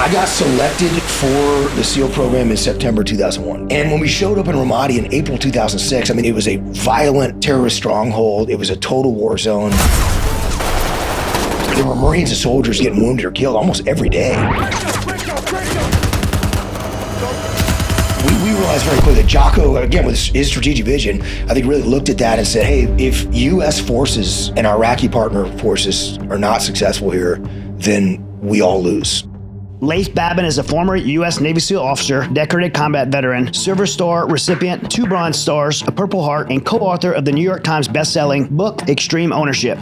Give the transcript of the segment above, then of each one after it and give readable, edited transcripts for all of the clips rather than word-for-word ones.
I got selected for the SEAL program in September 2001. And when we showed up in Ramadi in April 2006, I mean, it was a violent terrorist stronghold. It was a total war zone. There were Marines and soldiers getting wounded or killed almost every day. We realized very quickly that Jocko, again, with his strategic vision, I think really looked at that and said, hey, if U.S. forces and Iraqi partner forces are not successful here, then we all lose. Leif Babin is a former U.S. Navy SEAL officer, decorated combat veteran, Silver Star recipient, 2 Bronze Stars, a Purple Heart, and co-author of the New York Times best-selling book, Extreme Ownership.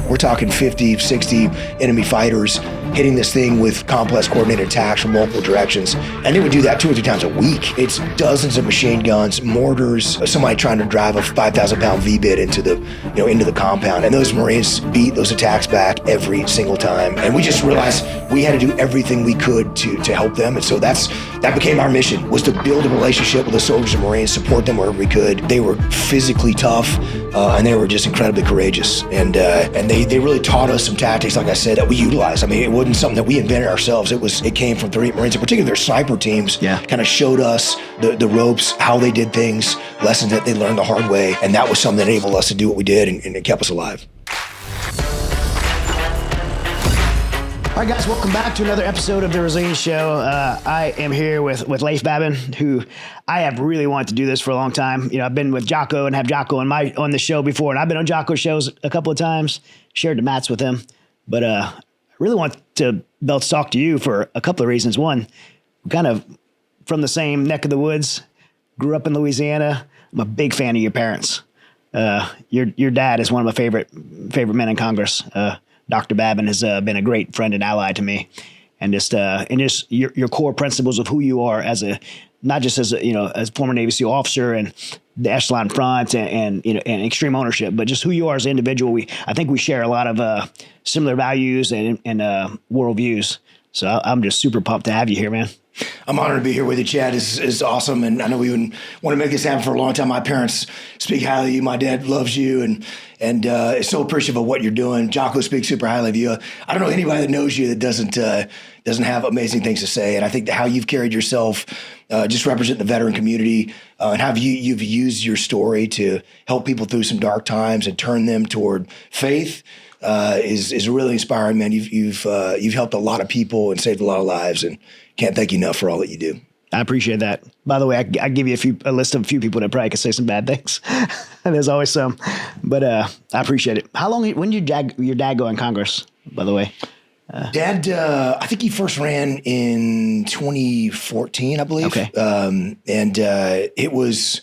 We're talking 50, 60 enemy fighters hitting this thing with complex coordinated attacks from multiple directions. And they would do that 2 or 3 times a week. It's dozens of machine guns, mortars, somebody trying to drive a 5,000-pound V-bit into the compound. And those Marines beat those attacks back every single time. And we just realized we had to do everything we could to help them. And so that became our mission, was to build a relationship with the soldiers and Marines, support them wherever we could. They were physically tough, and they were just incredibly courageous. And they really taught us some tactics, like I said, that we utilized. I mean, it wasn't something that we invented ourselves. It came from the Marines, in particular their sniper teams, kind of showed us the ropes, how they did things, lessons that they learned the hard way. And that was something that enabled us to do what we did, and it kept us alive. All right, guys, welcome back to another episode of The Resilience Show. I am here with Leif Babin, who I have really wanted to do this for a long time. You know, I've been with Jocko and have Jocko on the show before, and I've been on Jocko's shows a couple of times, shared the mats with him. But I really want to be able to talk to you for a couple of reasons. One, we're kind of from the same neck of the woods, grew up in Louisiana. I'm a big fan of your parents. Your dad is one of my favorite men in Congress. Dr. Babin has been a great friend and ally to me, and just your core principles of who you are not just as a former Navy SEAL officer and the Echelon Front and extreme ownership, but just who you are as an individual. I think we share a lot of similar values and worldviews. So I'm just super pumped to have you here, man. I'm honored to be here with you, Chad. Is awesome, and I know we want to make this happen for a long time. My parents speak highly of you. My dad loves you, and is so appreciative of what you're doing. Jocko speaks super highly of you. I don't know anybody that knows you that doesn't have amazing things to say. And I think that how you've carried yourself, just represent the veteran community, and how you've used your story to help people through some dark times and turn them toward faith. Is really inspiring, man. You've helped a lot of people and saved a lot of lives, and can't thank you enough for all that you do. I appreciate that. By the way, I give you a list of a few people that probably could say some bad things, and there's always some. But I appreciate it. When did your dad go in Congress? By the way, Dad, I think he first ran in 2014, I believe. Okay. It was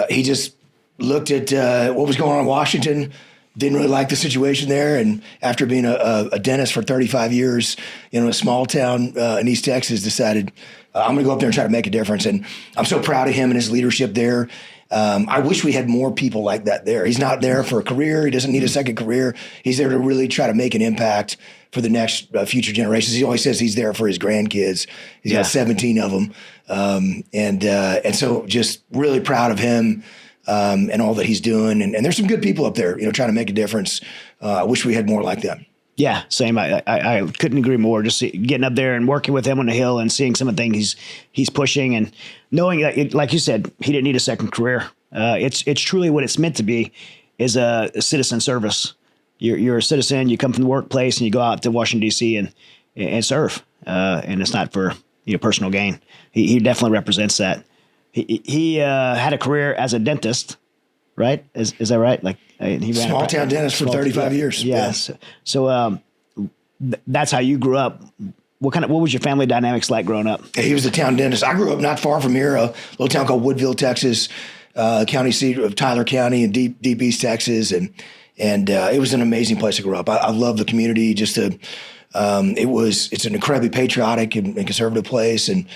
he just looked at what was going on in Washington. Didn't really like the situation there, and after being a dentist for 35 years, in a small town in East Texas, decided I'm going to go up there and try to make a difference. And I'm so proud of him and his leadership there. I wish we had more people like that there. He's not there for a career. He doesn't need a second career. He's there to really try to make an impact for the next future generations. He always says he's there for his grandkids. He's got 17 of them, and so just really proud of him. And all that he's doing. And there's some good people up there, trying to make a difference. I wish we had more like that. Yeah, same. I couldn't agree more. Just getting up there and working with him on the Hill and seeing some of the things he's pushing, and knowing that, like you said, he didn't need a second career. It's truly what it's meant to be, is a citizen service. You're a citizen. You come from the workplace and you go out to Washington D.C. and serve. And it's not for personal gain. He definitely represents that. He had a career as a dentist, right? Is that right? Like he ran small town dentist for 35 years. Yes. Yeah. So that's how you grew up. What was your family dynamics like growing up? He was a town dentist. I grew up not far from here, a little town called Woodville, Texas, county seat of Tyler County in deep East Texas, and it was an amazing place to grow up. I love the community. It's an incredibly patriotic and conservative place, and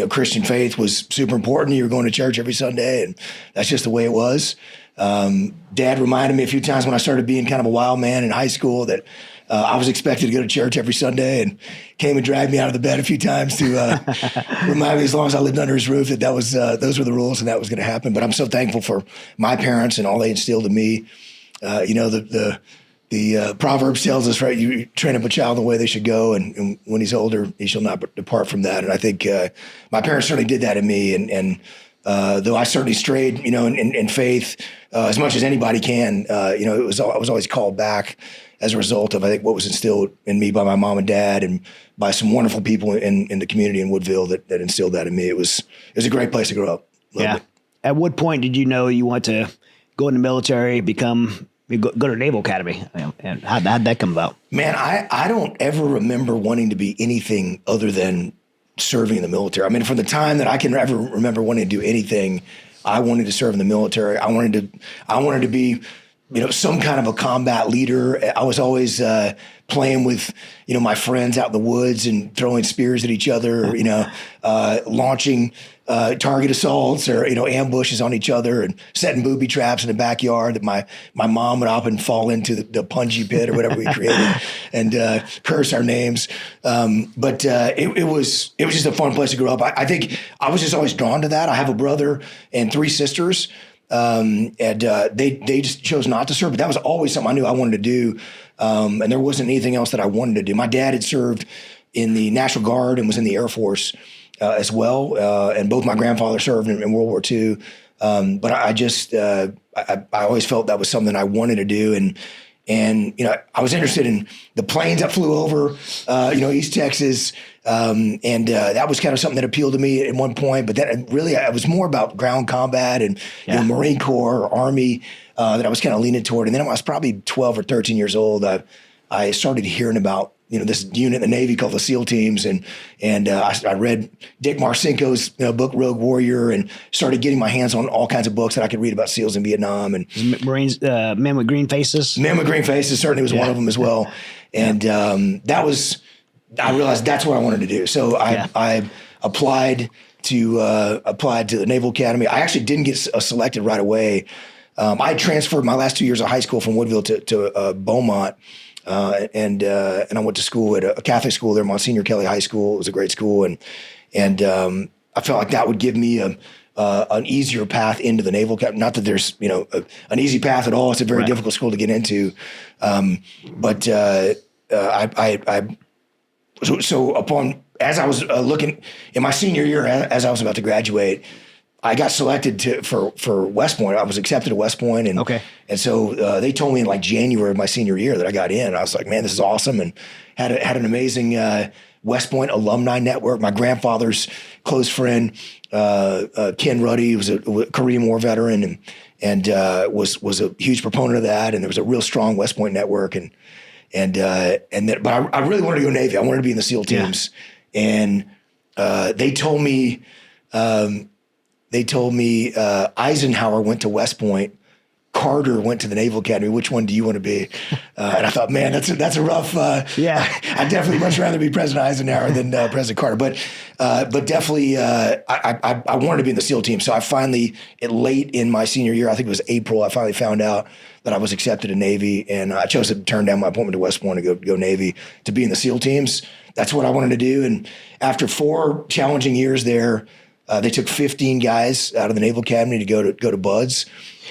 Christian faith was super important. You were going to church every Sunday, and that's just the way it was. Dad reminded me a few times when I started being kind of a wild man in high school that I was expected to go to church every Sunday, and came and dragged me out of the bed a few times to remind me, as long as I lived under his roof, that was those were the rules and that was going to happen. But I'm so thankful for my parents and all they instilled in me. The the Proverbs tells us, right, you train up a child in the way they should go, and when he's older, he shall not depart from that. And I think my parents certainly did that in me, and though I certainly strayed, in faith as much as anybody can, I was always called back as a result of, I think, what was instilled in me by my mom and dad and by some wonderful people in the community in Woodville that instilled that in me. It was a great place to grow up. Loved it. At what point did you know you want to go in the military, go to Naval Academy? And how'd that come about? Man, I don't ever remember wanting to be anything other than serving in the military. I mean, from the time that I can ever remember wanting to do anything, I wanted to serve in the military. I wanted to be, some kind of a combat leader. I was always playing with, my friends out in the woods and throwing spears at each other, launching target assaults or, ambushes on each other and setting booby traps in the backyard that my mom would often fall into the punji pit or whatever we created and curse our names. But it was just a fun place to grow up. I think I was just always drawn to that. I have a brother and 3 sisters. And they just chose not to serve, but that was always something I knew I wanted to do. And there wasn't anything else that I wanted to do. My dad had served in the National Guard and was in the Air Force as well. And both my grandfathers served in World War II. But I always felt that was something I wanted to do. And I was interested in the planes that flew over, East Texas. That was kind of something that appealed to me at one point, but that really, it was more about ground combat and Marine Corps or Army that I was kind of leaning toward. And then when I was probably 12 or 13 years old, I started hearing about, this unit in the Navy called the SEAL Teams. And I read Dick Marcinko's book, Rogue Warrior, and started getting my hands on all kinds of books that I could read about SEALs in Vietnam. And Marines, Men with Green Faces? Men with Green Faces certainly was one of them as well. And I realized that's what I wanted to do. So I applied to the Naval Academy. I actually didn't get selected right away. I transferred my last 2 years of high school from Woodville to Beaumont. And I went to school at a Catholic school there, Monsignor Kelly High School. It was a great school. And I felt like that would give me an easier path into the Naval Academy. Not that there's, an easy path at all. It's a very difficult school to get into. So as I was looking in my senior year, as I was about to graduate, I got selected for West Point. I was accepted at West Point, and so they told me in like January of my senior year that I got in. I was like, man, this is awesome, and had an amazing West Point alumni network. My grandfather's close friend, Ken Ruddy, was a Korean War veteran, and was a huge proponent of that. And there was a real strong West Point network, but I really wanted to go Navy. I wanted to be in the SEAL teams, and they told me. Eisenhower went to West Point, Carter went to the Naval Academy. Which one do you want to be? And I thought, man, that's a rough. I'd definitely much rather be President Eisenhower than President Carter. But definitely, I wanted to be in the SEAL team. So I finally, late in my senior year, I think it was April, I finally found out that I was accepted in Navy, and I chose to turn down my appointment to West Point to go Navy to be in the SEAL teams. That's what I wanted to do. And after 4 challenging years there. They took 15 guys out of the Naval Academy to go to BUD/S.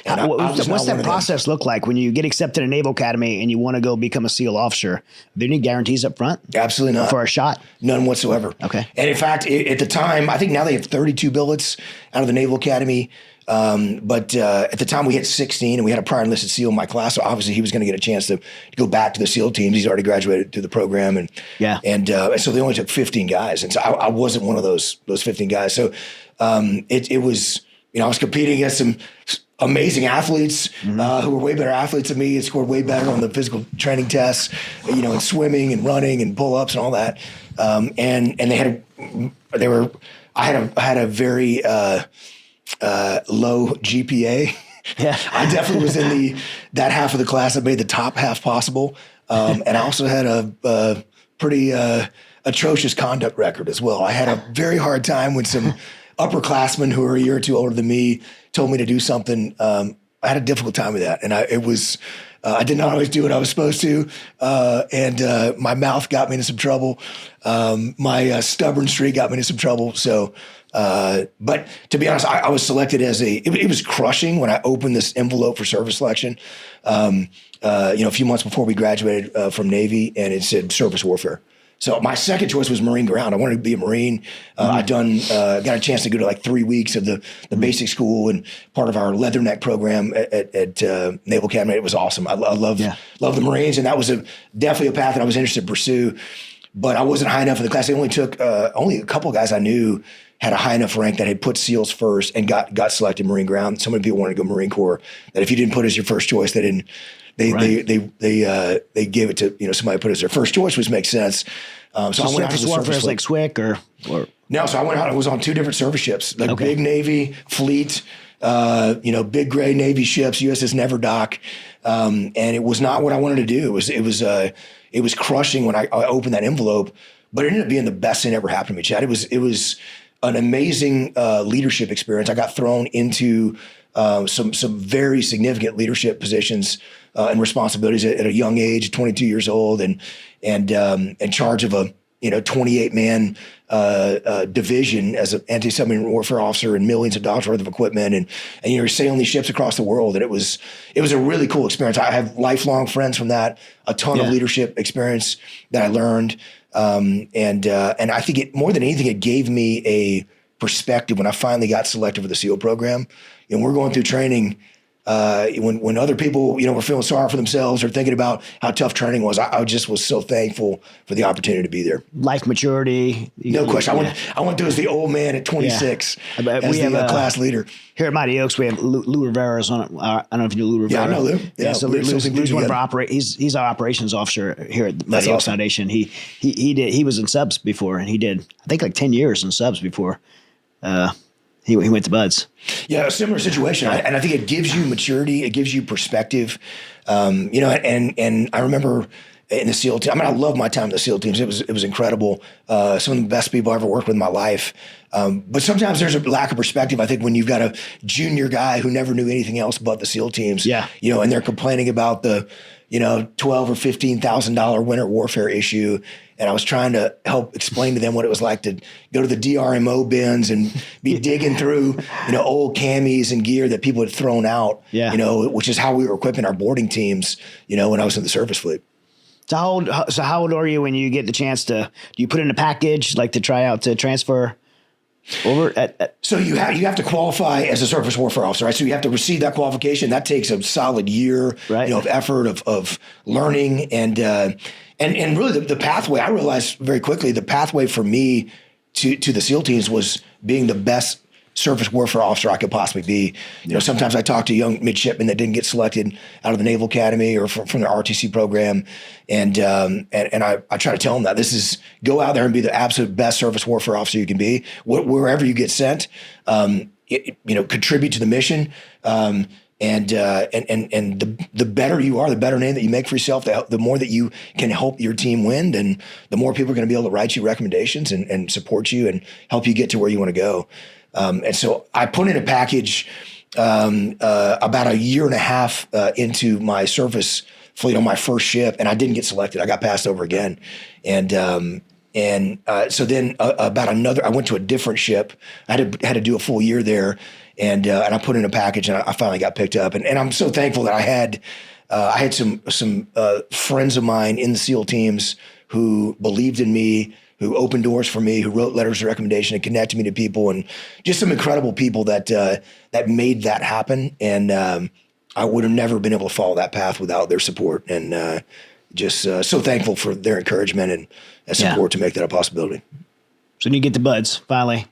What's that process look like when you get accepted in Naval Academy and you want to go become a SEAL officer? Are there any guarantees up front? Absolutely not. For a shot? None whatsoever. Okay. And in fact, at the time, I think now they have 32 billets out of the Naval Academy. But at the time we had 16 and we had a prior enlisted SEAL in my class. So obviously he was going to get a chance to go back to the SEAL teams. He's already graduated through the program. And so they only took 15 guys. And so I wasn't one of those 15 guys. So it was, I was competing against some amazing athletes who were way better athletes than me and scored way better on the physical training tests, and swimming and running and pull-ups and all that. I had a very low GPA. Yeah. I definitely was in that half of the class that made the top half possible. And I also had a pretty atrocious conduct record as well. I had a very hard time when some upperclassmen who were a year or two older than me told me to do something. I had a difficult time with that. And I did not always do what I was supposed to. And my mouth got me into some trouble. My stubborn streak got me into some trouble. So But to be honest, I was selected as it was crushing when I opened this envelope for service selection, a few months before we graduated from Navy, and it said service warfare. So my second choice was Marine ground. I wanted to be a Marine. I got a chance to go to like 3 weeks of the basic school and part of our Leatherneck program at Naval Academy. It was awesome. I love the Marines, and that was definitely a path that I was interested to pursue. But I wasn't high enough in the class. They only took only a couple of guys I knew had a high enough rank that had put SEALs first and got selected Marine ground. So many people wanted to go Marine Corps that if you didn't put as your first choice, they didn't. They gave it to somebody put it as their first choice, which makes sense. So I went out to the surface like SWIC or no. So I went out. I was on 2 different service ships, like big Navy fleet, big gray Navy ships, USS Never Dock, and it was not what I wanted to do. It was crushing when I opened that envelope, but it ended up being the best thing that ever happened to me, Chad. It was an amazing leadership experience. I got thrown into some very significant leadership positions and responsibilities at a young age, 22 years old, and in charge of a 28-man division as an anti-submarine warfare officer and millions of dollars worth of equipment, and you're sailing these ships across the world, and it was a really cool experience. I have lifelong friends from that, a ton of leadership experience that I learned, and I think it more than anything it gave me a perspective when I finally got selected for the SEAL program. We're going through training. When other people, were feeling sorry for themselves or thinking about how tough training was, I just was so thankful for the opportunity to be there. Life maturity. No question. I went through as the old man at 26 as the class leader. Here at Mighty Oaks, we have Lou Rivera's on it. I don't know if you know Lou Rivera. Yeah, I know Lou. Yeah, so Lou's one of our he's our operations officer here at the Mighty Oaks Foundation. He was in subs before, and he did, I think, like 10 years in subs before. He went to Buds. Yeah, a similar situation. And I think it gives you maturity. It gives you perspective. And I remember in the SEAL team, I love my time in the SEAL teams. It was incredible. Some of the best people I ever worked with in my life. But sometimes there's a lack of perspective. I think when you've got a junior guy who never knew anything else but the SEAL teams, and they're complaining about the, $12,000 or $15,000 winter warfare issue. And I was trying to help explain to them what it was like to go to the DRMO bins and be digging through, old camis and gear that people had thrown out, which is how we were equipping our boarding teams, when I was in the service fleet. So how old are you when you get the chance do you put in a package like to try out to transfer over So you have to qualify as a surface warfare officer, right? So you have to receive that qualification. That takes a solid year, of effort of learning and really the pathway. I realized very quickly the pathway for me to the SEAL teams was being the best surface warfare officer I could possibly be. Sometimes I talk to young midshipmen that didn't get selected out of the Naval Academy or from the RTC program, and I try to tell them that this is go out there and be the absolute best surface warfare officer you can be wherever you get sent. Contribute to the mission. And the better you are, the better name that you make for yourself, the more that you can help your team win, then the more people are going to be able to write you recommendations and support you and help you get to where you want to go. And so I put in a package about a year and a half into my surface fleet on my first ship, and I didn't get selected. I got passed over again. And so then I went to a different ship. I had to do a full year there. And I put in a package, and I finally got picked up. And I'm so thankful that I had some friends of mine in the SEAL teams who believed in me, who opened doors for me, who wrote letters of recommendation and connected me to people, and just some incredible people that made that happen. And I would have never been able to follow that path without their support. And just so thankful for their encouragement and support to make that a possibility. So you get the Buds finally.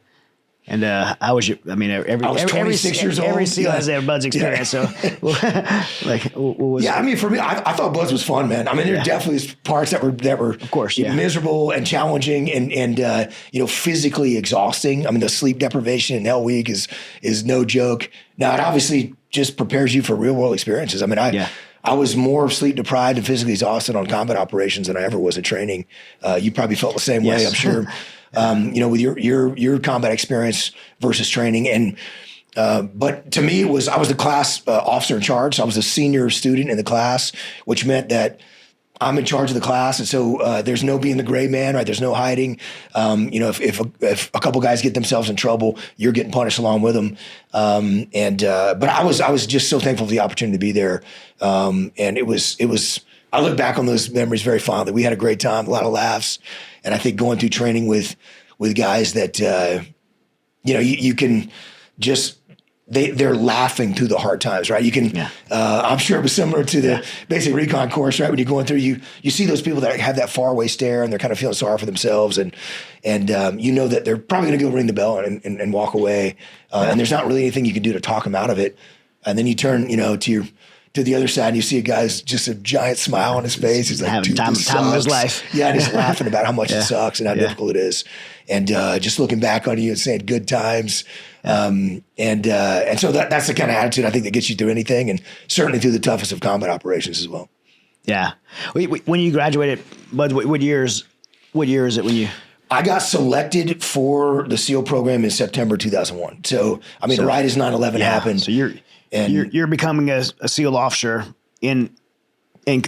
And how was your? I mean, I was 26 years old. Every SEAL has their Buds experience. So, what was? Yeah, I mean, for me, I thought Buds was fun, man. I mean, there definitely parts that were of course, miserable and challenging and physically exhausting. I mean, the sleep deprivation in Hell Week is no joke. Now, it obviously just prepares you for real world experiences. I mean, I was more sleep deprived and physically exhausted on combat operations than I ever was in training. You probably felt the same way, I'm sure. With your combat experience versus training. And, but to me, I was the class officer in charge. So I was a senior student in the class, which meant that I'm in charge of the class, and so there's no being the gray man, right? There's no hiding. If a couple guys get themselves in trouble, you're getting punished along with them. But I was just so thankful for the opportunity to be there, and it was. I look back on those memories very fondly. We had a great time, a lot of laughs, and I think going through training with guys that you can just. They're laughing through the hard times, right? You can, I'm sure it was similar to the basic recon course, right? When you're going through, you see those people that have that faraway stare and they're kind of feeling sorry for themselves, and you know that they're probably going to go ring the bell and walk away, and there's not really anything you can do to talk them out of it. And then you turn, to the other side, and you see a guy's just a giant smile on his face. He's like, having time of his life. Yeah, and he's laughing about how much it sucks and how difficult it is, and just looking back on you and saying good times. And so that's the kind of attitude I think that gets you through anything, and certainly through the toughest of combat operations as well. Yeah. When you graduated, Bud, what year is it when you? I got selected for the SEAL program in September 2001. So, right as 9/11 happened. So you're becoming a SEAL officer in a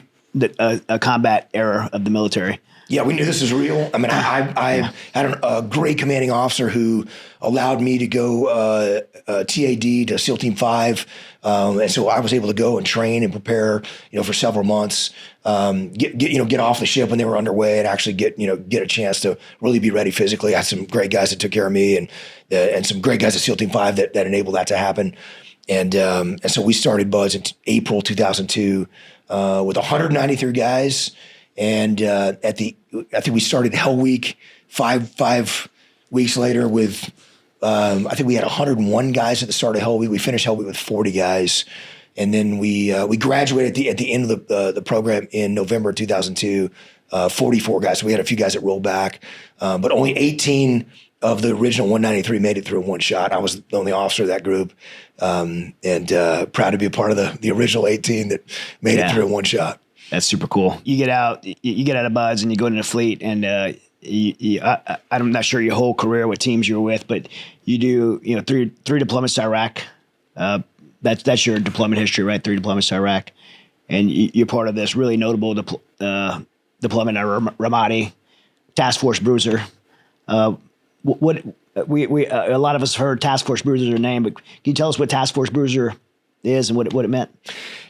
combat era of the military. Yeah, we knew this was real. I had a great commanding officer who allowed me to go TAD to SEAL Team 5, and so I was able to go and train and prepare, for several months. Get off the ship when they were underway and actually get a chance to really be ready physically. I had some great guys that took care of me, and some great guys at SEAL Team 5 that enabled that to happen. And so we started Buds in April 2002 with 193 guys. And I think we started Hell Week 5 weeks later with, I think we had 101 guys at the start of Hell Week. We finished Hell Week with 40 guys. And then we graduated at the end of the program in November 2002, 44 guys. So we had a few guys that rolled back, but only 18 of the original 193 made it through in one shot. I was the only officer of that group, and proud to be a part of the original 18 that made it through in one shot. That's super cool. You get out of Buds and you go into the fleet, and I'm not sure your whole career, what teams you were with, but you do three deployments to Iraq. That's your deployment history, right? 3 deployments to Iraq, and you're part of this really notable deployment at Ramadi, Task Force Bruiser. What we a lot of us heard Task Force Bruiser is their name, but can you tell us what Task Force Bruiser is and what it meant?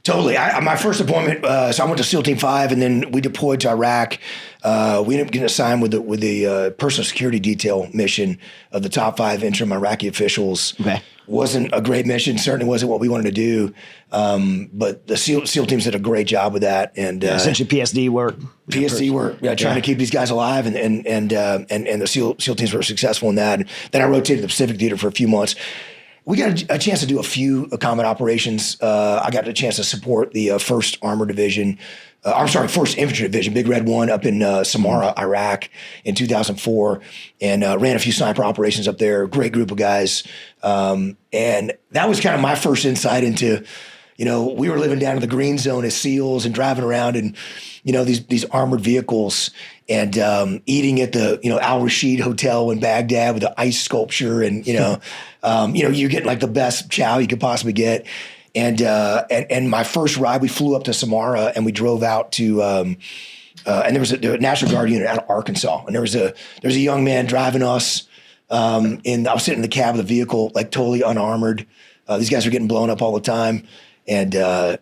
Totally. My first deployment, so I went to SEAL Team 5, and then we deployed to Iraq. We ended up getting assigned with the personal security detail mission of the top 5 interim Iraqi officials. Okay. Wasn't a great mission. Certainly wasn't what we wanted to do. But the SEAL teams did a great job with that, and essentially PSD work. PSD work, trying to keep these guys alive, and the SEAL teams were successful in that. And then I rotated to the Pacific Theater for a few months. We got a chance to do a few combat operations. I got a chance to support the 1st Armored Division. 1st Infantry Division, Big Red 1 up in Samarra, Iraq in 2004, and ran a few sniper operations up there. Great group of guys. And that was kind of my first insight into, we were living down in the green zone as SEALs and driving around in, these armored vehicles, and eating at the, Al Rashid Hotel in Baghdad with the ice sculpture, and, you're getting like the best chow you could possibly get. And my first ride, we flew up to Samarra, and we drove out to, and there was a National Guard unit out of Arkansas, and there was a young man driving us, and I was sitting in the cab of the vehicle, like totally unarmored. These guys were getting blown up all the time, and there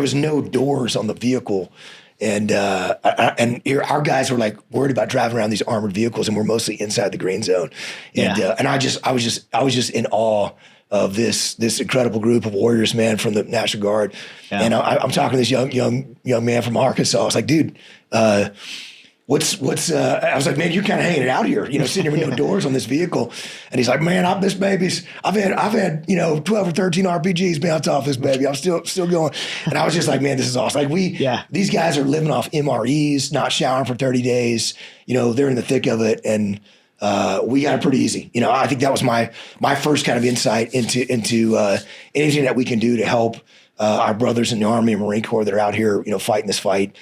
was no doors on the vehicle, and our guys were like worried about driving around these armored vehicles, and we're mostly inside the green zone, and I was just in awe of this incredible group of warriors, man, from the National Guard. Yeah. And I'm talking to this young man from Arkansas. I was like, dude, what's I was like, man, you're kind of hanging it out here, sitting here with no doors on this vehicle. And he's like, man, I've had 12 or 13 RPGs bounced off this baby. I'm still going. And I was just like, man, this is awesome. Like these guys are living off MREs, not showering for 30 days. They're in the thick of it. And we got it pretty easy. I think that was my first kind of insight into anything that we can do to help our brothers in the Army and Marine Corps that are out here, fighting this fight.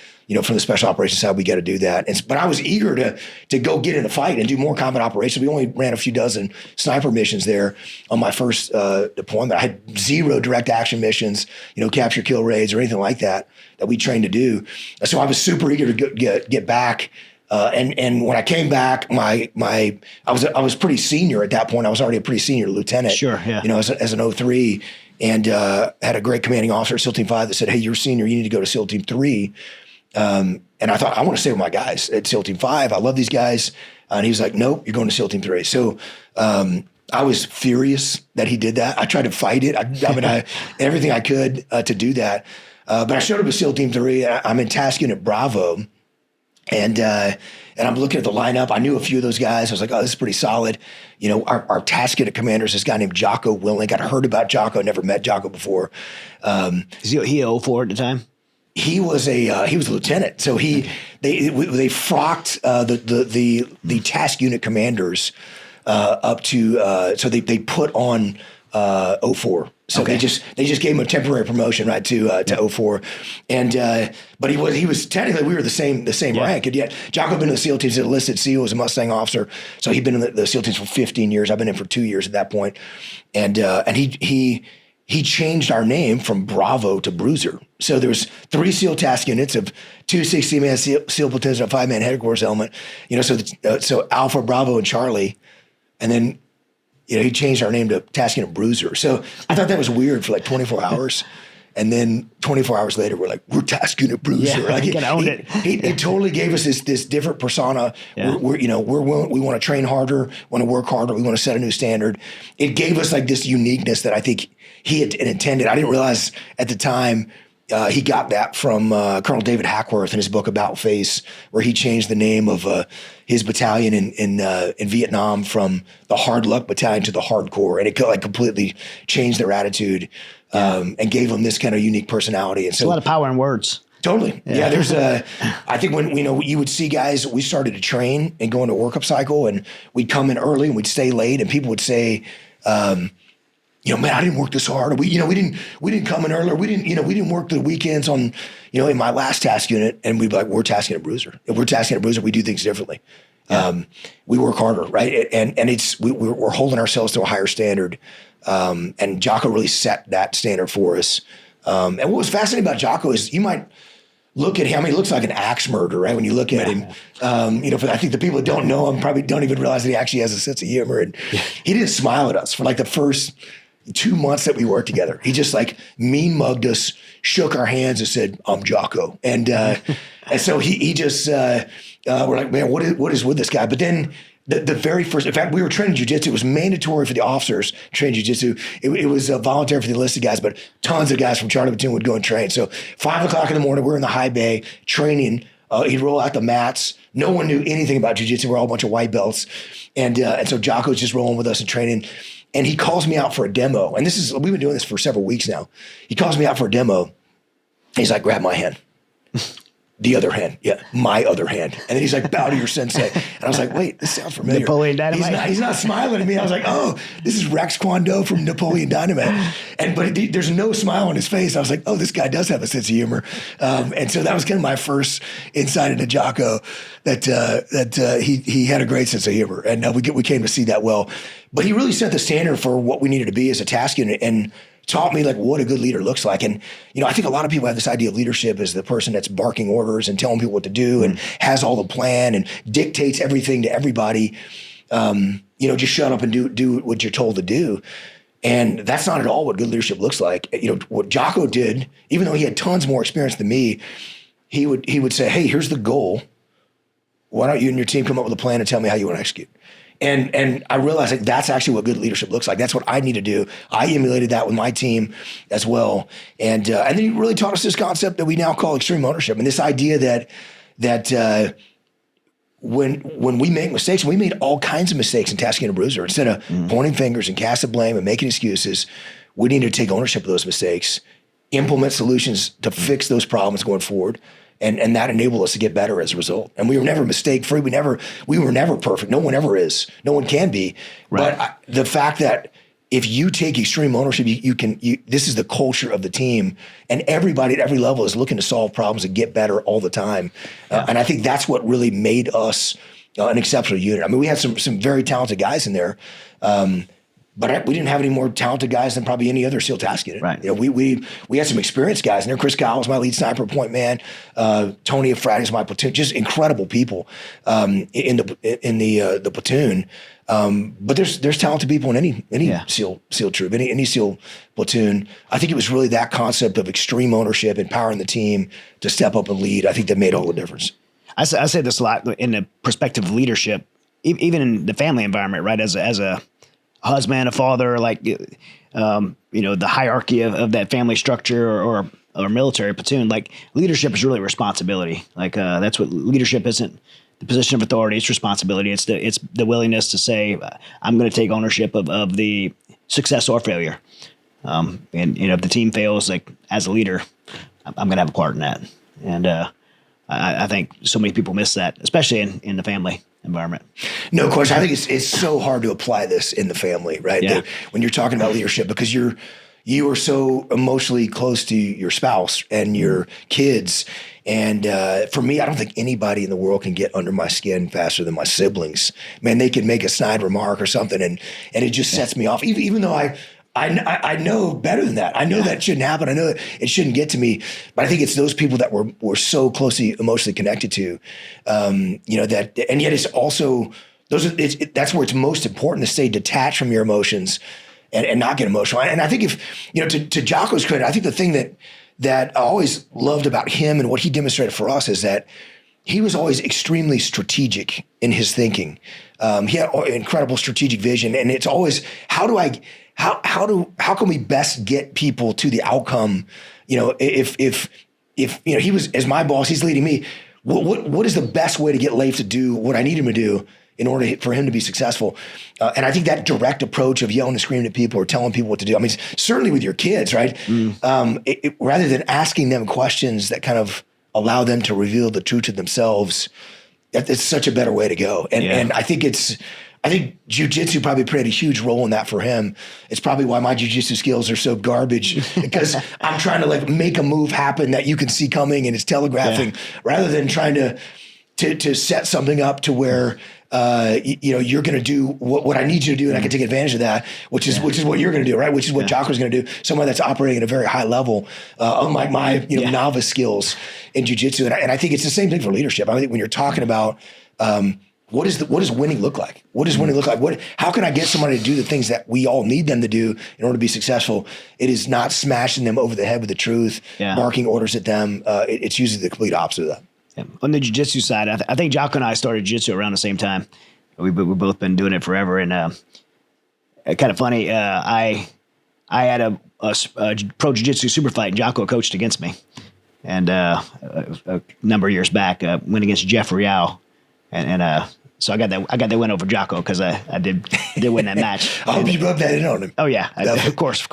From the special operations side, we got to do that. But I was eager to go get in the fight and do more combat operations. We only ran a few dozen sniper missions there on my first deployment. I had 0 direct action missions, capture kill raids or anything like that we trained to do. So I was super eager to get back. And when I came back, I was pretty senior at that point. I was already a pretty senior lieutenant. Sure, yeah. As an 03, and had a great commanding officer at SEAL Team 5 that said, "Hey, you're a senior. You need to go to SEAL Team 3." And I thought, I want to stay with my guys at SEAL Team 5. I love these guys. And he was like, "Nope, you're going to SEAL Team 3. So I was furious that he did that. I tried to fight it. I everything I could to do that. But I showed up at SEAL Team 3. I'm in Task Unit Bravo. And I'm looking at the lineup. I knew a few of those guys. I was like, oh, this is pretty solid. Our task unit commander is this guy named Jocko Willink. I'd heard about Jocko, never met Jocko before. Is he 04 at the time? He was a lieutenant. So they frocked the task unit commanders up to so they put on 04. So okay. they just gave him a temporary promotion right to 04, and but he was technically we were the same rank, and yet Jocko had been in the SEAL teams, an enlisted SEAL, was a Mustang officer, so he'd been in the SEAL teams for 15 years. I've been in for 2 years at that point, and he changed our name from Bravo to Bruiser. So there was 3 SEAL task units of 2 60-man SEAL platoons and a 5-man headquarters element. So Alpha, Bravo, and Charlie, and then. He changed our name to Task Unit Bruiser. So I thought that was weird for like 24 hours. And then 24 hours later, we're like, we're Task Unit Bruiser. Yeah, like he owned it. He totally gave us this different persona. Yeah. We're willing, we want to train harder, want to work harder. We want to set a new standard. It gave us like this uniqueness that I think he had intended. I didn't realize at the time he got that from Colonel David Hackworth in his book About Face, where he changed the name of his battalion in Vietnam from the Hard Luck Battalion to the Hardcore, and it like completely changed their attitude and gave them this kind of unique personality. And so a lot of power in words. Totally. Yeah, there's I think when you would see guys, we started to train and go into a workup cycle, and we'd come in early and we'd stay late, and people would say, man, I didn't work this hard. We didn't come in earlier. We didn't work the weekends on, in my last task unit. And we'd be like, we're Task Unit Bruiser. If we're Task Unit Bruiser, we do things differently. Yeah. We work harder, right? And we're holding ourselves to a higher standard. And Jocko really set that standard for us. And what was fascinating about Jocko is you might look at him. I mean, he looks like an axe murderer, right? When you look at him, I think the people that don't know him probably don't even realize that he actually has a sense of humor. And he didn't smile at us for like the first 2 months that we worked together. He just like mean mugged us, shook our hands and said, "I'm Jocko." And so he just, we're like, man, what is with this guy? But then the very first, in fact, we were training jiu-jitsu. It was mandatory for the officers to train jiu-jitsu. It was voluntary for the enlisted guys, but tons of guys from Charlie Platoon would go and train. So 5 o'clock in the morning, we're in the high bay training. He'd roll out the mats. No one knew anything about jiu-jitsu. We're all a bunch of white belts. And so Jocko's just rolling with us and training. And he calls me out for a demo. And we've been doing this for several weeks now. He calls me out for a demo. And he's like, grab my hand. The other hand. Yeah, my other hand. And then he's like, bow to your sensei. And I was like, wait, this sounds familiar. Napoleon Dynamite. He's not smiling at me. I was like, oh, this is Rex Kwon Do from Napoleon Dynamite. But there's no smile on his face. I was like, oh, this guy does have a sense of humor. And so that was kind of my first insight into Jocko, that he had a great sense of humor. And we came to see that well. But he really set the standard for what we needed to be as a task unit and taught me like what a good leader looks like. And, I think a lot of people have this idea of leadership as the person that's barking orders and telling people what to do and has all the plan and dictates everything to everybody. Just shut up and do what you're told to do. And that's not at all what good leadership looks like. What Jocko did, even though he had tons more experience than me, he would say, hey, here's the goal. Why don't you and your team come up with a plan and tell me how you want to execute? And I realized like that's actually what good leadership looks like. That's what I need to do. I emulated that with my team as well. And then he really taught us this concept that we now call extreme ownership, and this idea that when we make mistakes, we made all kinds of mistakes in Task Unit Bruiser. Instead of pointing fingers and casting blame and making excuses, we need to take ownership of those mistakes, implement solutions to fix those problems going forward. And that enabled us to get better as a result. And we were never mistake free. We were never perfect. No one ever is. No one can be. Right. But the fact that if you take extreme ownership, this is the culture of the team, and everybody at every level is looking to solve problems and get better all the time. And I think that's what really made us an exceptional unit. I mean, we had some very talented guys in there, but we didn't have any more talented guys than probably any other SEAL task unit. Right. You know, we had some experienced guys in there. Chris Kyle was my lead sniper, point man. Tony Efrati is my platoon. Just incredible people in the platoon. But there's talented people in any SEAL troop, any SEAL platoon. I think it was really that concept of extreme ownership, empowering the team to step up and lead. I think that made all the difference. I say this a lot in the perspective of leadership, even in the family environment, right? As a husband, a father, like, the hierarchy of that family structure or military platoon, like leadership is really responsibility. Like, that's what leadership isn't. The position of authority, it's responsibility. It's the willingness to say, I'm going to take ownership of the success or failure. And if the team fails, like as a leader, I'm going to have a part in that. And I think so many people miss that, especially in the family environment. No question. I think it's so hard to apply this in the family, right? Yeah. When you're talking about leadership, because you are so emotionally close to your spouse and your kids. And for me, I don't think anybody in the world can get under my skin faster than my siblings. Man, they can make a snide remark or something, and it just sets me off. Even though I know better than that. I know that shouldn't happen. I know that it shouldn't get to me. But I think it's those people that we're so closely emotionally connected to, that, and yet it's also that's where it's most important to stay detached from your emotions and not get emotional. And I think to Jocko's credit, I think the thing that I always loved about him and what he demonstrated for us is that he was always extremely strategic in his thinking. He had incredible strategic vision, and it's always how can we best get people to the outcome? If he was, as my boss, he's leading me. What is the best way to get Leif to do what I need him to do in order for him to be successful? And I think that direct approach of yelling and screaming at people or telling people what to do, I mean, certainly with your kids, right? Rather than asking them questions that kind of allow them to reveal the truth to themselves, it's such a better way to go. And I think jiu-jitsu probably played a huge role in that for him. It's probably why my jiu-jitsu skills are so garbage, because I'm trying to make a move happen that you can see coming and it's telegraphing, rather than trying to set something up to where you're going to do what I need you to do, and I can take advantage of that, which is what you're going to do, right? Which is what Jocko's going to do. Someone that's operating at a very high level, unlike my novice skills in jiu-jitsu. And I think it's the same thing for leadership. I think when you're talking about what does winning look like? What does winning look like? How can I get somebody to do the things that we all need them to do in order to be successful? It is not smashing them over the head with the truth, barking orders at them. It's usually the complete opposite of that. Yeah. On the jiu-jitsu side, I think Jocko and I started jiu-jitsu around the same time. We've both been doing it forever. And kind of funny, I had a pro jiu-jitsu super fight, and Jocko coached against me. And a number of years back, went against Jeff Rial. And so I got that win over Jocko because I did win that match. Oh, you rubbed that in on him. Oh yeah, of course.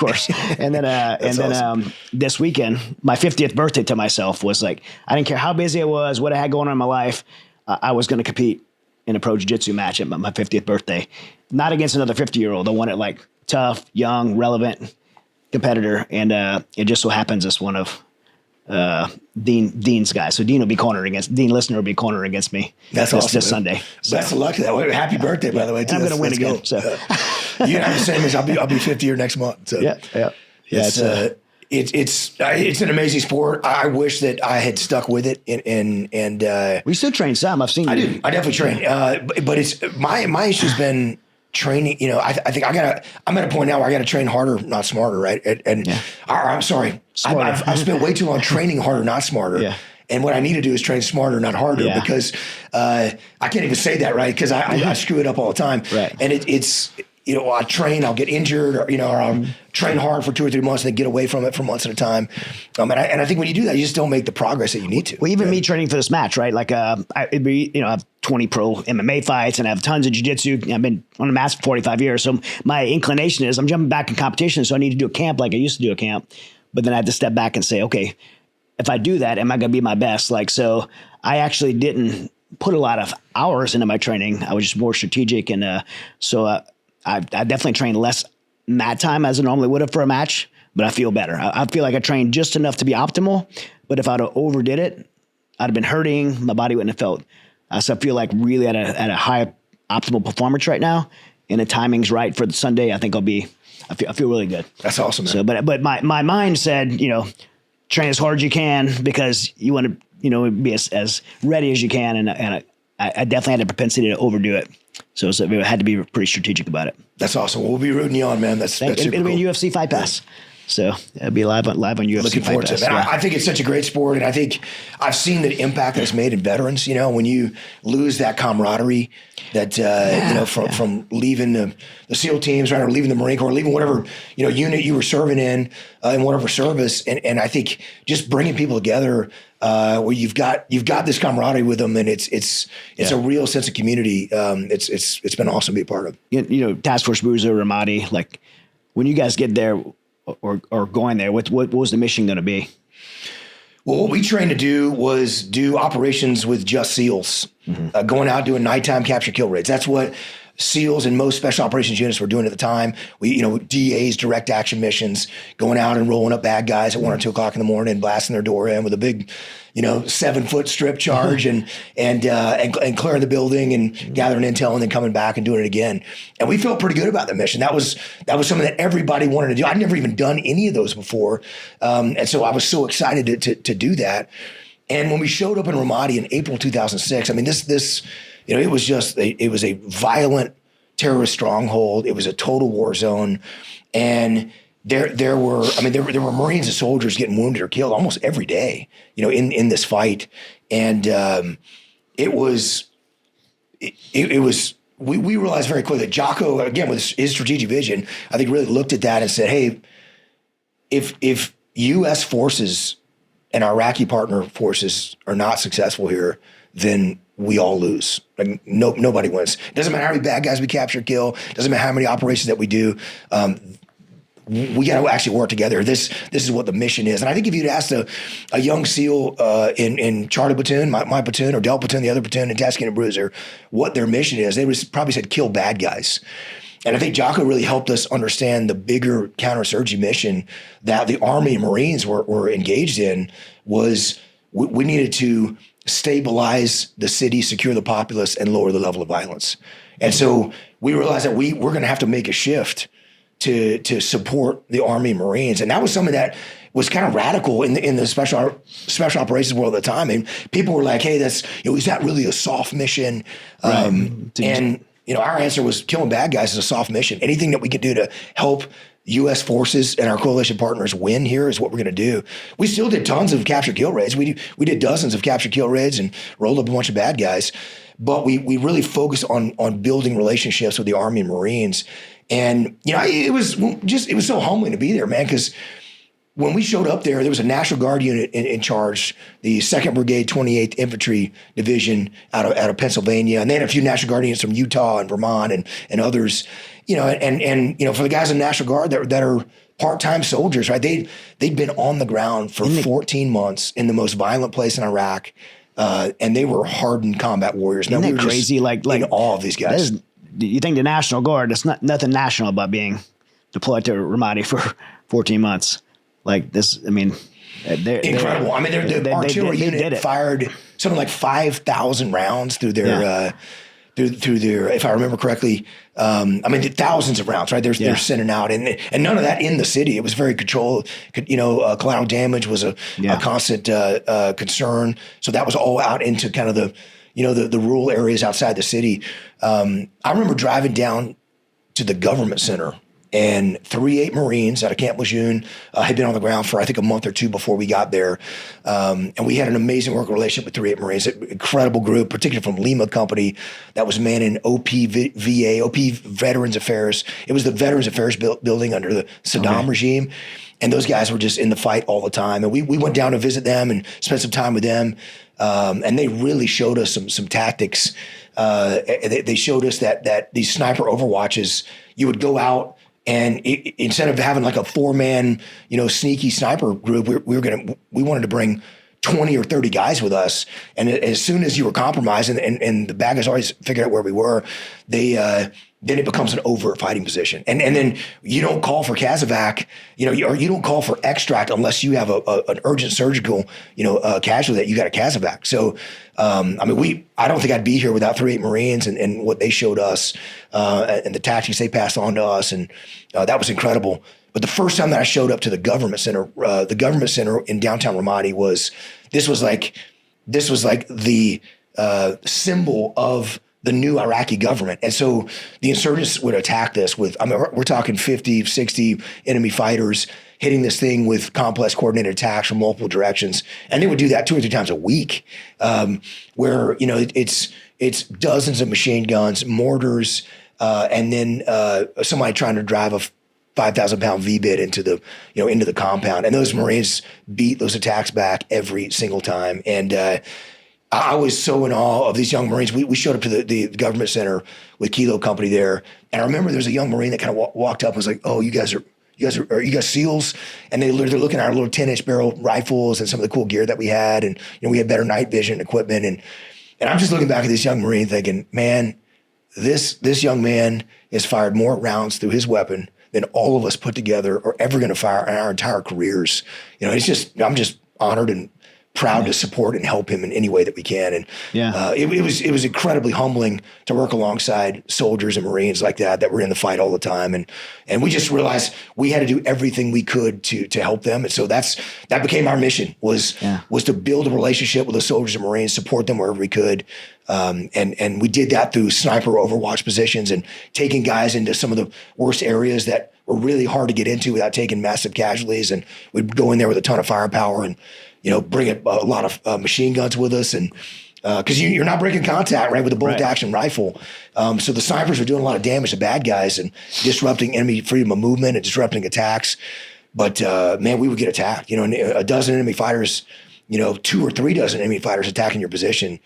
And then awesome. This weekend, my 50th birthday to myself was like, I didn't care how busy I was, what I had going on in my life. I was going to compete in a pro jiu-jitsu match at my 50th birthday, not against another 50-year-old. I wanted tough, young, relevant competitor, and it just so happens it's one of Dean's guy. So Dean Listener will be cornering against me. That's awesome. This Sunday. So. Best of luck to that. Happy birthday, by the way. Too. I'm going to win again. Cool. So you have the same as I'll be 50 here next month. So it's an amazing sport. I wish that I had stuck with it. And we still train some. I've seen you. I definitely train. But it's my issue's been training. I think I'm at a point now where I got to train harder, not smarter, right? I'm sorry. I've spent way too long training harder, not smarter. Yeah. And what I need to do is train smarter, not harder, because I can't even say that, right? Because I screw it up all the time. Right. And it's I train, I'll get injured, or I'll train hard for 2 or 3 months and then get away from it for months at a time. And I think when you do that, you just don't make the progress that you need to. Well, even me training for this match, right? Like, I have 20 pro MMA fights and I have tons of jiu-jitsu. I've been on the mats for 45 years. So my inclination is I'm jumping back in competition. So I need to do a camp like I used to do a camp. But then I had to step back and say, okay, if I do that, am I going to be my best? So I didn't put a lot of hours into my training. I was just more strategic. And so I definitely trained less mat time as I normally would have for a match, but I feel better. I feel like I trained just enough to be optimal, but if I'd have overdid it, I'd have been hurting. My body wouldn't have felt. So I feel like really at a high optimal performance right now, and the timing's right for the Sunday. I think I feel really good. That's awesome, man. So, but my mind said, train as hard as you can because you want to, be as ready as you can. And I definitely had a propensity to overdo it. So I had to be pretty strategic about it. That's awesome. We'll be rooting you on, man. That's super it'll be cool. a UFC Fight Pass. So it'll be live on UFC. Looking forward to it. Yeah. I think it's such a great sport, and I think I've seen the impact that it's made in veterans. When you lose that camaraderie, that from leaving the SEAL teams, right, or leaving the Marine Corps, leaving whatever unit you were serving in whatever service, and I think just bringing people together where you've got this camaraderie with them, and it's a real sense of community. It's been awesome to be a part of. Task Force Bruiser, Ramadi, like when you guys get there. Or going there, what was the mission going to be? Well, what we trained to do was do operations with just SEALs, going out doing nighttime capture kill raids. That's what SEALs and most special operations units were doing at the time. We, DAs, direct action missions, going out and rolling up bad guys at 1 or 2 o'clock in the morning, blasting their door in with a big, 7-foot strip charge and clearing the building and gathering intel and then coming back and doing it again. And we felt pretty good about the mission. That was something that everybody wanted to do. I'd never even done any of those before. And so I was so excited to do that. And when we showed up in Ramadi in April 2006, I mean, this it was just it was a violent terrorist stronghold. It was a total war zone, and there were Marines and soldiers getting wounded or killed almost every day, in this fight, and it was we realized very quickly that Jocko, again with his strategic vision, I think really looked at that and said, hey, if U.S. forces and Iraqi partner forces are not successful here, then we all lose. Like nobody wins. It doesn't matter how many bad guys we capture, kill. It doesn't matter how many operations that we do. We got to actually work together. This is what the mission is. And I think if you'd asked a young SEAL in Charlie Platoon, my platoon, or Del Platoon, the other platoon, and Task Unit Bruiser, what their mission is, they would probably said kill bad guys. And I think Jocko really helped us understand the bigger counterinsurgency mission that the Army and Marines were engaged in was we needed to stabilize the city, secure the populace, and lower the level of violence. And so we realized that we're going to have to make a shift to support the Army and Marines. And that was something that was kind of radical in the special operations world at the time. And people were like, hey, is that really a soft mission? Right. And our answer was killing bad guys is a soft mission. Anything that we could do to help U.S. forces and our coalition partners win here is what we're going to do. We still did tons of capture kill raids. We did dozens of capture kill raids and rolled up a bunch of bad guys. But we really focused on building relationships with the Army and Marines. And it was so humbling to be there, man, because when we showed up there was a National Guard unit in charge, the 2nd Brigade 28th Infantry Division out of Pennsylvania, and they had a few National Guard units from Utah and Vermont and others. And for the guys in the National Guard that are part-time soldiers, right? They'd been on the ground for 14 months in the most violent place in Iraq, and they were hardened combat warriors. Isn't that crazy? Like in awe of these guys. You think the National Guard? It's nothing national about being deployed to Ramadi for 14 months. Like this, I mean, they're incredible. The artillery unit fired something like 5,000 rounds through their. Through their, if I remember correctly, thousands of rounds, right? They're sending out, and none of that in the city. It was very controlled. Collateral damage was a constant concern. So that was all out into kind of the rural areas outside the city. I remember driving down to the government center, and 3 Marines out of Camp Lejeune had been on the ground for, I think, a month or two before we got there. And we had an amazing working relationship with 3 Marines, an incredible group, particularly from Lima Company that was manning OP Veterans Affairs. It was the Veterans Affairs building under the Saddam regime. And those guys were just in the fight all the time. And we went down to visit them and spent some time with them. And they really showed us some tactics. They showed us that these sniper overwatches, you would go out, and instead of having like a 4-man, sneaky sniper group, we wanted to bring 20 or 30 guys with us. And as soon as you were compromised and the bad guys always figured out where we were, then it becomes an overt fighting position. And then you don't call for Casevac, or you don't call for extract unless you have an urgent surgical, casualty that you got a Casevac. So, I don't think I'd be here without 3-8 Marines and what they showed us, and the tactics they passed on to us. And that was incredible. But the first time that I showed up to the government center in downtown Ramadi was like the symbol of the new Iraqi government. And so the insurgents would attack this with, we're talking 50, 60 enemy fighters hitting this thing with complex coordinated attacks from multiple directions. And they would do that 2 or 3 times a week, where, it's dozens of machine guns, mortars, and then somebody trying to drive a 5,000-pound V-bit into the compound. And those Marines beat those attacks back every single time. And I was so in awe of these young Marines. We showed up to the government center with Kilo Company there. And I remember there was a young Marine that kind of walked up and was like, "Oh, you guys SEALs?" And they're looking at our little 10-inch barrel rifles and some of the cool gear that we had. And, we had better night vision equipment. And I'm just looking back at this young Marine thinking, man, this young man has fired more rounds through his weapon than all of us put together are ever going to fire in our entire careers. I'm just honored and proud to support and help him in any way that we can. And it was incredibly humbling to work alongside soldiers and Marines like that were in the fight all the time. And we just realized we had to do everything we could to help them. And so that became our mission was to build a relationship with the soldiers and Marines, support them wherever we could. And we did that through sniper overwatch positions and taking guys into some of the worst areas that were really hard to get into without taking massive casualties. And we'd go in there with a ton of firepower and, bring a lot of machine guns with us. And because you're not breaking contact, right, with a bolt action rifle. So the snipers are doing a lot of damage to bad guys and disrupting enemy freedom of movement and disrupting attacks. But man, we would get attacked. And a dozen enemy fighters, 2 or 3 dozen enemy fighters attacking your position.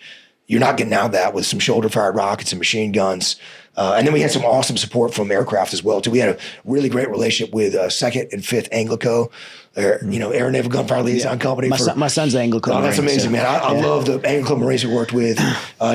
You're not getting out of that with some shoulder-fired rockets and machine guns. And then we had some awesome support from aircraft as well, too. We had a really great relationship with 2nd and 5th Anglico, Air Naval Gunfire Liaison Company. My son's an Anglico. Oh, that's amazing, man. I love the Anglico Marines we worked with.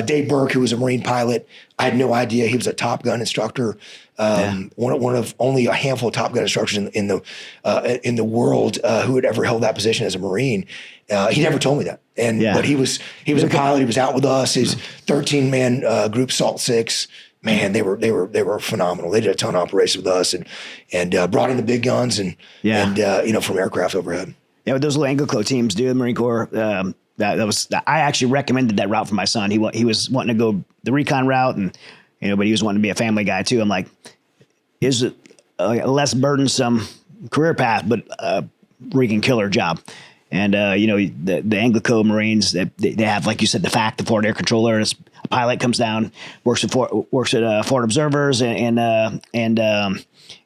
Dave Burke, who was a Marine pilot, I had no idea he was a Top Gun instructor. One of only a handful of Top Gun instructors in the world who had ever held that position as a Marine. He never told me that. But he was a pilot. He was out with us. His 13-man group Salt 6. Man, they were phenomenal. They did a ton of operations with us and brought in the big guns and from aircraft overhead. Yeah, with those little Anglico teams, dude, the Marine Corps. I actually recommended that route for my son. He was wanting to go the recon route, and but he was wanting to be a family guy too. I'm like, is it a less burdensome career path, but a freaking killer job. And the Anglico Marines, they have, like you said, the forward air controller. And a pilot comes down, works at forward observers and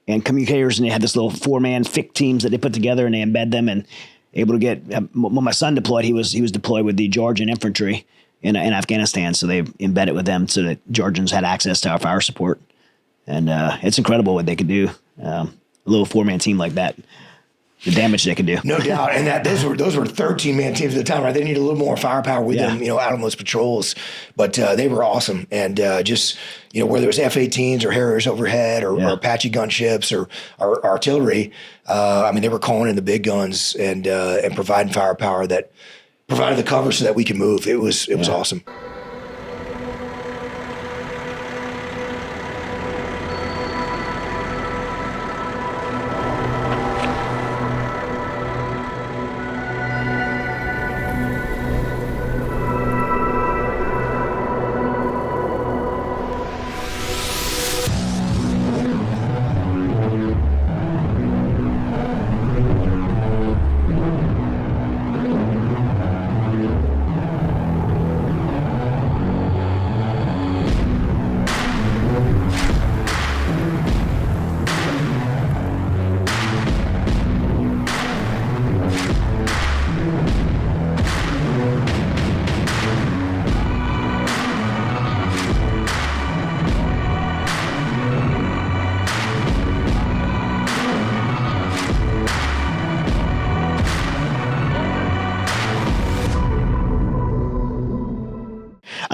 communicators, and they have this little 4-man FIC teams that they put together, and they embed them and able to get. When my son deployed, he was deployed with the Georgian infantry in Afghanistan, so they embedded with them so that Georgians had access to our fire support, and it's incredible what they could do. A little 4-man team like that. The damage they can do. No doubt. And those were 13-man teams at the time, right? They needed a little more firepower with them, out on those patrols. But they were awesome. And just, whether it was F-18s or Harriers overhead or Apache gunships or artillery, they were calling in the big guns and providing firepower that provided the cover so that we could move. It was awesome.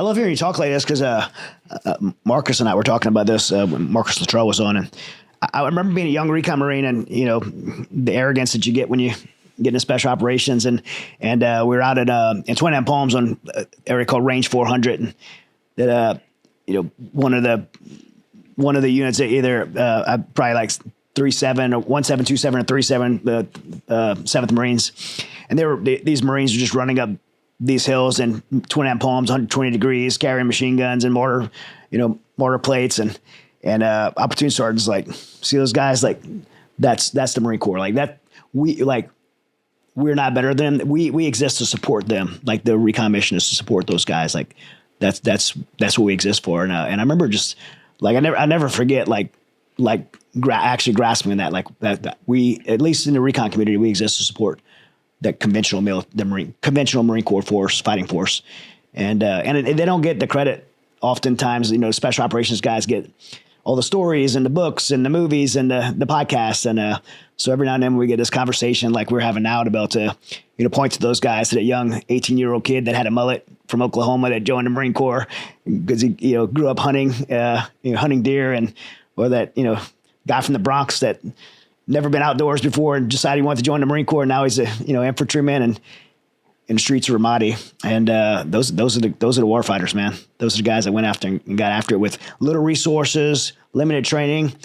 love hearing you talk like this because Marcus and I were talking about this when Marcus Luttrell was on, and I remember being a young recon Marine, and the arrogance that you get when you get into special operations, and we were out at in Twin End Palms on an area called Range 400, and that one of the units that either probably like 37 or 1727 or 37, the 7th Marines, and these Marines were just running up these hills in Twin End Palms, 120 degrees, carrying machine guns and mortar plates, and platoon sergeants like, see those guys, like that's the Marine Corps, like that. We're not better than them. We exist to support them. Like the recon mission is to support those guys. Like that's what we exist for. And I remember just like I never forget actually grasping that, like that we, at least in the recon community, we exist to support that conventional Marine Corps force, fighting force, and they don't get the credit. Oftentimes, special operations guys get all the stories and the books and the movies and the podcasts, and so every now and then we get this conversation like we're having now about to point to those guys, to that young 18-year-old kid that had a mullet from Oklahoma that joined the Marine Corps because he grew up hunting hunting deer, or that guy from the Bronx that never been outdoors before and decided he wanted to join the Marine Corps. And now he's a infantryman and in the streets of Ramadi. And those are the war fighters, man. Those are the guys that went after and got after it with little resources, limited training,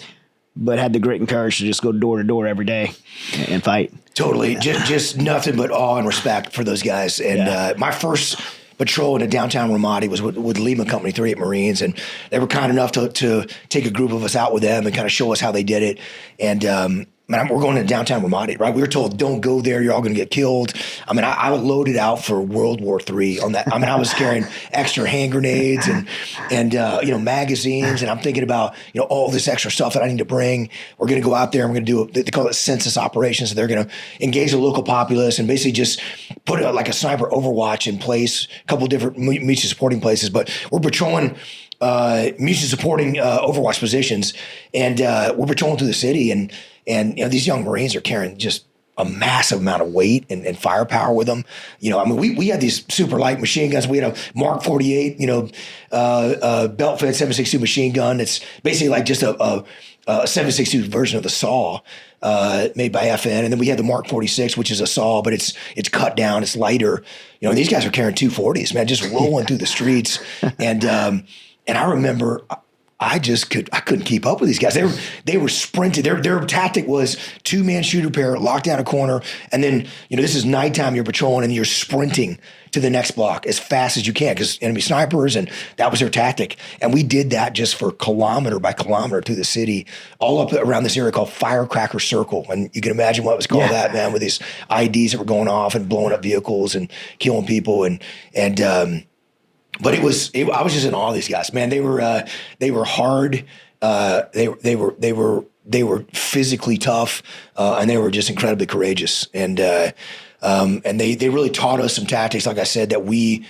but had the grit and courage to just go door to door every day and fight. Totally. Just nothing but awe and respect for those guys. And my first patrol in downtown Ramadi was with Lima Company 38 Marines, and they were kind enough to take a group of us out with them and kind of show us how they did it. And we're going to downtown Ramadi, right? We were told, don't go there, you're all going to get killed. I mean, I loaded out for World War III on that. I mean, I was carrying extra hand grenades and magazines, and I'm thinking about, all this extra stuff that I need to bring. We're going to go out there and we're going to do, they call it census operations. So they're going to engage the local populace and basically just put like a sniper overwatch in place, a couple of different mutually supporting places. But we're patrolling mutually supporting overwatch positions, and we're patrolling through the city, and these young Marines are carrying just a massive amount of weight and firepower with them. We had these super light machine guns. We had a Mark 48, belt-fed 7.62 machine gun. It's basically like just a 7.62 version of the SAW made by FN. And then we had the Mark 46, which is a SAW, but it's cut down, it's lighter. These guys are carrying 240s, man, just rolling through the streets. And I remember I couldn't keep up with these guys. They were sprinting. Their tactic was 2-man shooter pair, lock down a corner, and then this is nighttime. You're patrolling and you're sprinting to the next block as fast as you can because enemy snipers, and that was their tactic. And we did that just for kilometer by kilometer through the city, all up around this area called Firecracker Circle. And you can imagine what was called that, man, with these IEDs that were going off and blowing up vehicles and killing people But I was just in awe of these guys, man. They were hard. They were physically tough, and they were just incredibly courageous. And they really taught us some tactics, like I said, that we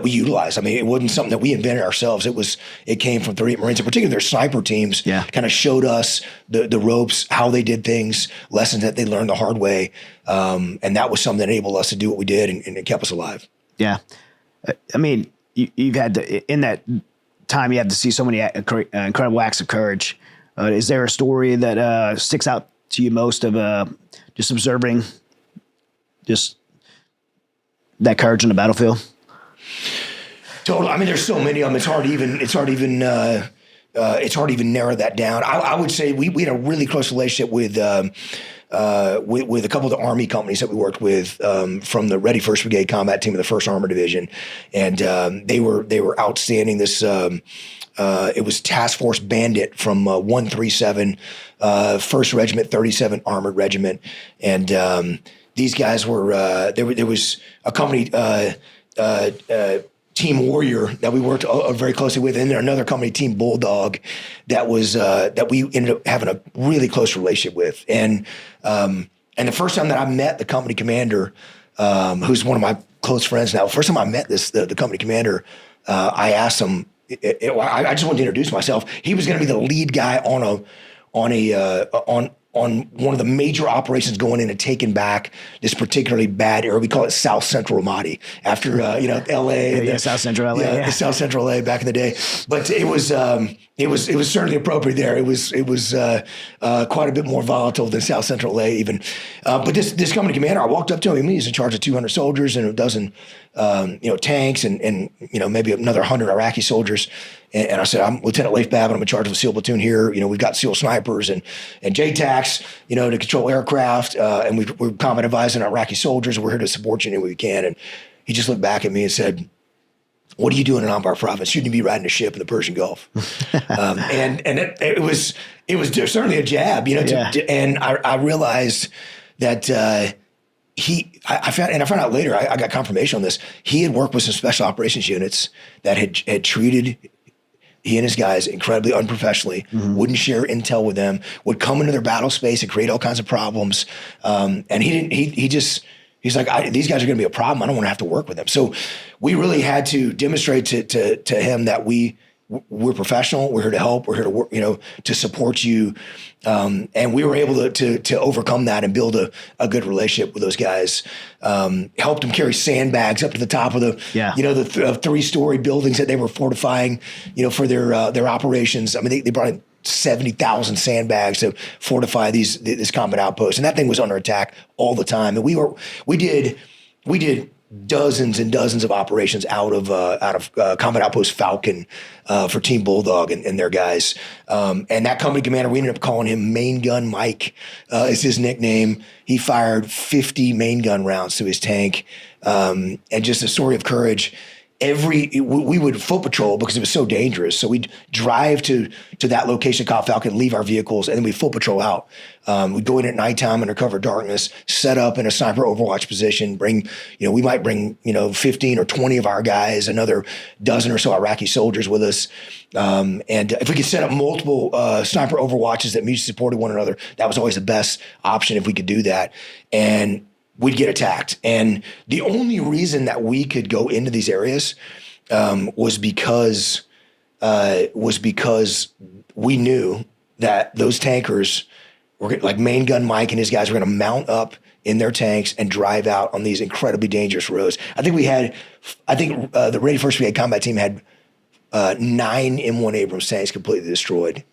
utilized. I mean, it wasn't something that we invented ourselves. It came from 38 Marines, in particular their sniper teams. Kind of showed us the ropes, how they did things, lessons that they learned the hard way, and that was something that enabled us to do what we did, and it kept us alive. Yeah. I mean, you've had to, in that time, you have to see so many incredible acts of courage. Is there a story that sticks out to you most of just observing just that courage on the battlefield? Totally. I mean, there's so many of them. It's hard to even narrow that down. I would say we had a really close relationship with a couple of the Army companies that we worked with from the Ready First Brigade Combat Team of the 1st Armored Division, and they were outstanding. It was Task Force Bandit from 137 1st Regiment, 37 Armored Regiment, and these guys were there was a company. Team Warrior that we worked very closely with, and then another company, Team Bulldog, that we ended up having a really close relationship with. And the first time that I met the company commander, who's one of my close friends now, first time I met the company commander, I asked him. I just wanted to introduce myself. He was going to be the lead guy on on one of the major operations going in and taking back this particularly bad area. We call it South Central Ramadi after, LA. South Central LA. Yeah, South Central LA back in the day. But it was certainly appropriate there. It was quite a bit more volatile than South Central LA even. But this company commander, I walked up to him. He was in charge of 200 soldiers and a dozen, tanks and maybe another 100 Iraqi soldiers. And I said, I'm Lieutenant Leif Babin. I'm in charge of a SEAL platoon here. We've got SEAL snipers and JTACs, to control aircraft. And we're combat advising Iraqi soldiers. We're here to support you any way we can. And he just looked back at me and said, what are you doing in Anbar province? Shouldn't you be riding a ship in the Persian Gulf? And it was certainly a jab, and I realized that I found out later, I got confirmation on this. He had worked with some special operations units that had treated he and his guys incredibly unprofessionally, wouldn't share intel with them, would come into their battle space and create all kinds of problems. And he's like, these guys are going to be a problem. I don't want to have to work with them. So we really had to demonstrate to him that we're professional. We're here to help. We're here to work, to support you. And we were able to overcome that and build a good relationship with those guys. Helped them carry sandbags up to the top of the 3-story buildings that they were fortifying, for their operations. I mean, they brought in 70,000 sandbags to fortify this combat outpost, and that thing was under attack all the time. And we did dozens and dozens of operations out of Combat Outpost Falcon for Team Bulldog and their guys. And that company commander, we ended up calling him Main Gun Mike, is his nickname. He fired 50 main gun rounds to his tank, and just a story of courage. We would foot patrol because it was so dangerous. So we'd drive to that location called Falcon, leave our vehicles, and then we'd foot patrol out. We'd go in at nighttime under cover of darkness, set up in a sniper overwatch position, we might bring 15 or 20 of our guys, another dozen or so Iraqi soldiers with us. And if we could set up multiple sniper overwatches that mutually supported one another, that was always the best option if we could do that. And we'd get attacked. And the only reason that we could go into these areas was because we knew that those tankers were like Main Gun Mike and his guys were going to mount up in their tanks and drive out on these incredibly dangerous roads. I think the Ready First Brigade combat team had 9 M1 Abrams tanks completely destroyed.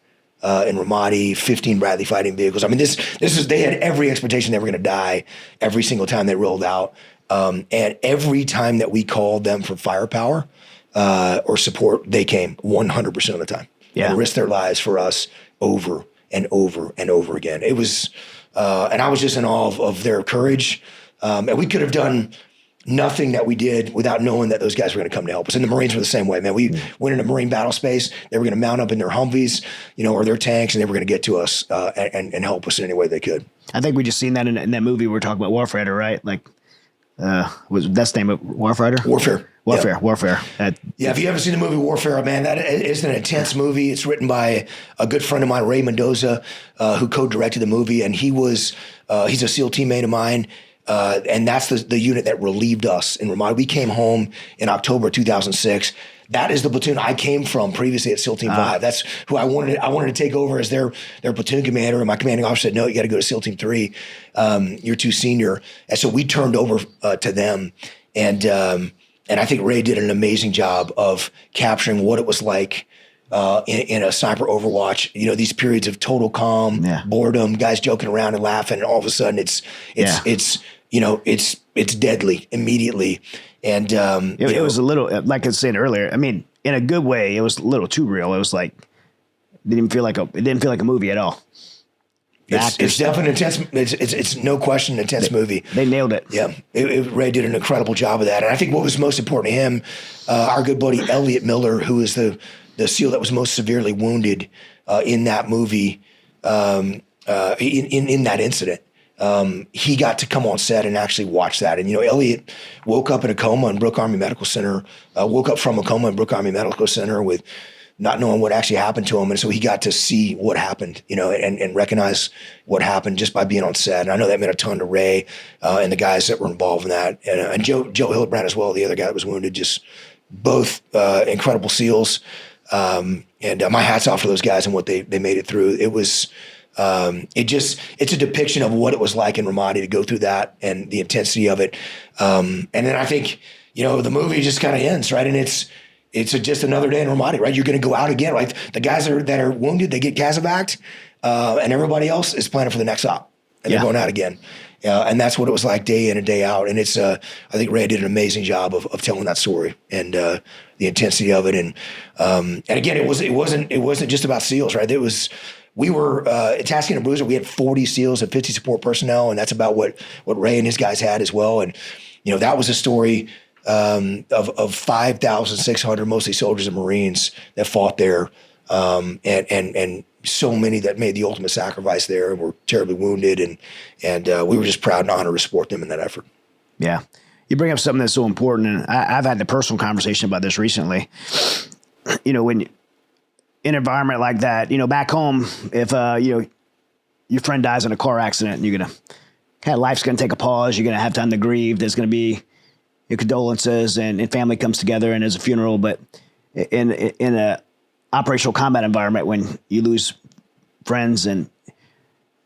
In Ramadi, 15 Bradley fighting vehicles. I mean, they had every expectation they were going to die every single time they rolled out. And every time that we called them for firepower or support, they came 100% of the time. And risked their lives for us over and over and over again. It was, and I was just in awe of their courage. And we could have done nothing that we did without knowing that those guys were going to come to help us. And the Marines were the same way, man. We went into Marine battle space. They were going to mount up in their Humvees, or their tanks, and they were going to get to us and help us in any way they could. I think we just seen that in that movie we were talking about, Warfighter, right? Like, that's the name of Warfighter? Warfare. Yeah, if you haven't seen the movie Warfare, man, that is an intense movie. It's written by a good friend of mine, Ray Mendoza, who co-directed the movie, and he's a SEAL teammate of mine. And that's the unit that relieved us in Ramadi. We came home in October 2006. That is the platoon I came from previously at SEAL Team 5. That's who I wanted to take over as their platoon commander. And my commanding officer said, no, you got to go to SEAL Team 3. You're too senior. And so we turned over to them. And I think Ray did an amazing job of capturing what it was like in a sniper overwatch, these periods of total calm, boredom, guys joking around and laughing, and all of a sudden it's deadly immediately. And it was a little, like I was saying earlier, I mean, in a good way, it was a little too real. It was like, it didn't feel like a movie at all. It's definitely intense. It's no question an intense movie. They nailed it. Yeah, Ray did an incredible job of that. And I think what was most important to him, our good buddy Elliot Miller, who is the SEAL that was most severely wounded in that movie, in that incident. He got to come on set and actually watch that. And, Elliot woke up in a coma in Brooke Army Medical Center, with not knowing what actually happened to him. And so he got to see what happened, and recognize what happened just by being on set. And I know that meant a ton to Ray and the guys that were involved in that. And Joe Hildebrand as well, the other guy that was wounded, just both incredible SEALs. And my hat's off to those guys and what they made it through. It was it's a depiction of what it was like in Ramadi to go through that and the intensity of it. And then I think, the movie just kind of ends, right? And it's just another day in Ramadi, right? You're going to go out again, right? The guys that are wounded, they get casevaced, and everybody else is planning for the next op, and they're going out again. And that's what it was like day in and day out. And it's, I think Ray did an amazing job of telling that story and the intensity of it. And again, it wasn't just about SEALs, right? We were at Task Unit Bruiser. We had 40 SEALs and 50 support personnel, and that's about what Ray and his guys had as well. And that was a story of 5,600 mostly soldiers and Marines that fought there, and so many that made the ultimate sacrifice there and were terribly wounded, and we were just proud and honored to support them in that effort. Yeah, you bring up something that's so important, and I've had the personal conversation about this recently. When in an environment like that, back home, if your friend dies in a car accident, you're gonna life's gonna take a pause. You're gonna have time to grieve. There's gonna be your condolences, and family comes together and there's a funeral. But in a operational combat environment, when you lose friends and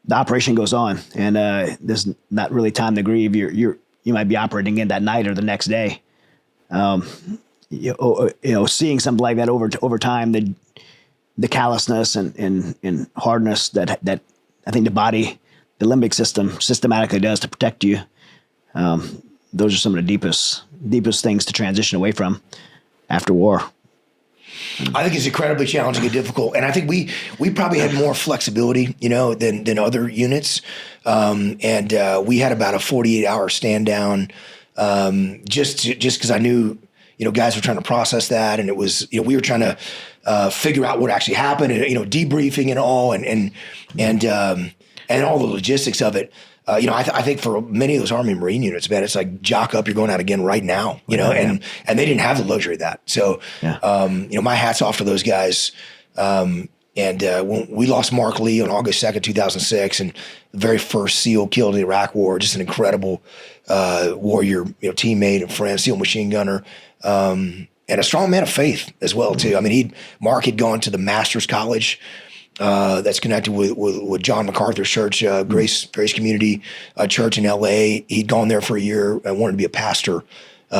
the operation goes on, and there's not really time to grieve, you might be operating in that night or the next day. Seeing something like that over time, the callousness and hardness that I think the body, the limbic system systematically does to protect you. Those are some of the deepest things to transition away from after war. I think it's incredibly challenging and difficult. And I think we probably had more flexibility, than other units. And we had about a 48-hour stand down, just because I knew, guys were trying to process that. And it was, we were trying to figure out what actually happened and, debriefing and all, and all the logistics of it. I think for many of those Army Marine units, man, it's like jock up, you're going out again right now, and they didn't have the luxury of that. So, my hat's off to those guys. And when we lost Mark Lee on August 2nd, 2006, and the very first SEAL killed in the Iraq War, just an incredible warrior, teammate and friend, SEAL machine gunner, and a strong man of faith as well, too. I mean, Mark had gone to the Master's College, that's connected with John MacArthur's church, Grace Community Church in L.A. He'd gone there for a year and wanted to be a pastor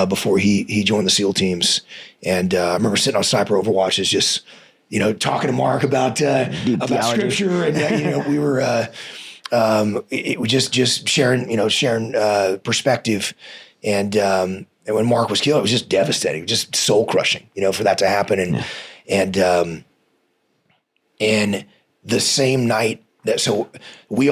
before he joined the SEAL teams. And I remember sitting on sniper overwatches, just talking to Mark about scripture, and we were it was just sharing perspective. And when Mark was killed, it was just devastating, just soul crushing, for that to happen. And the same night we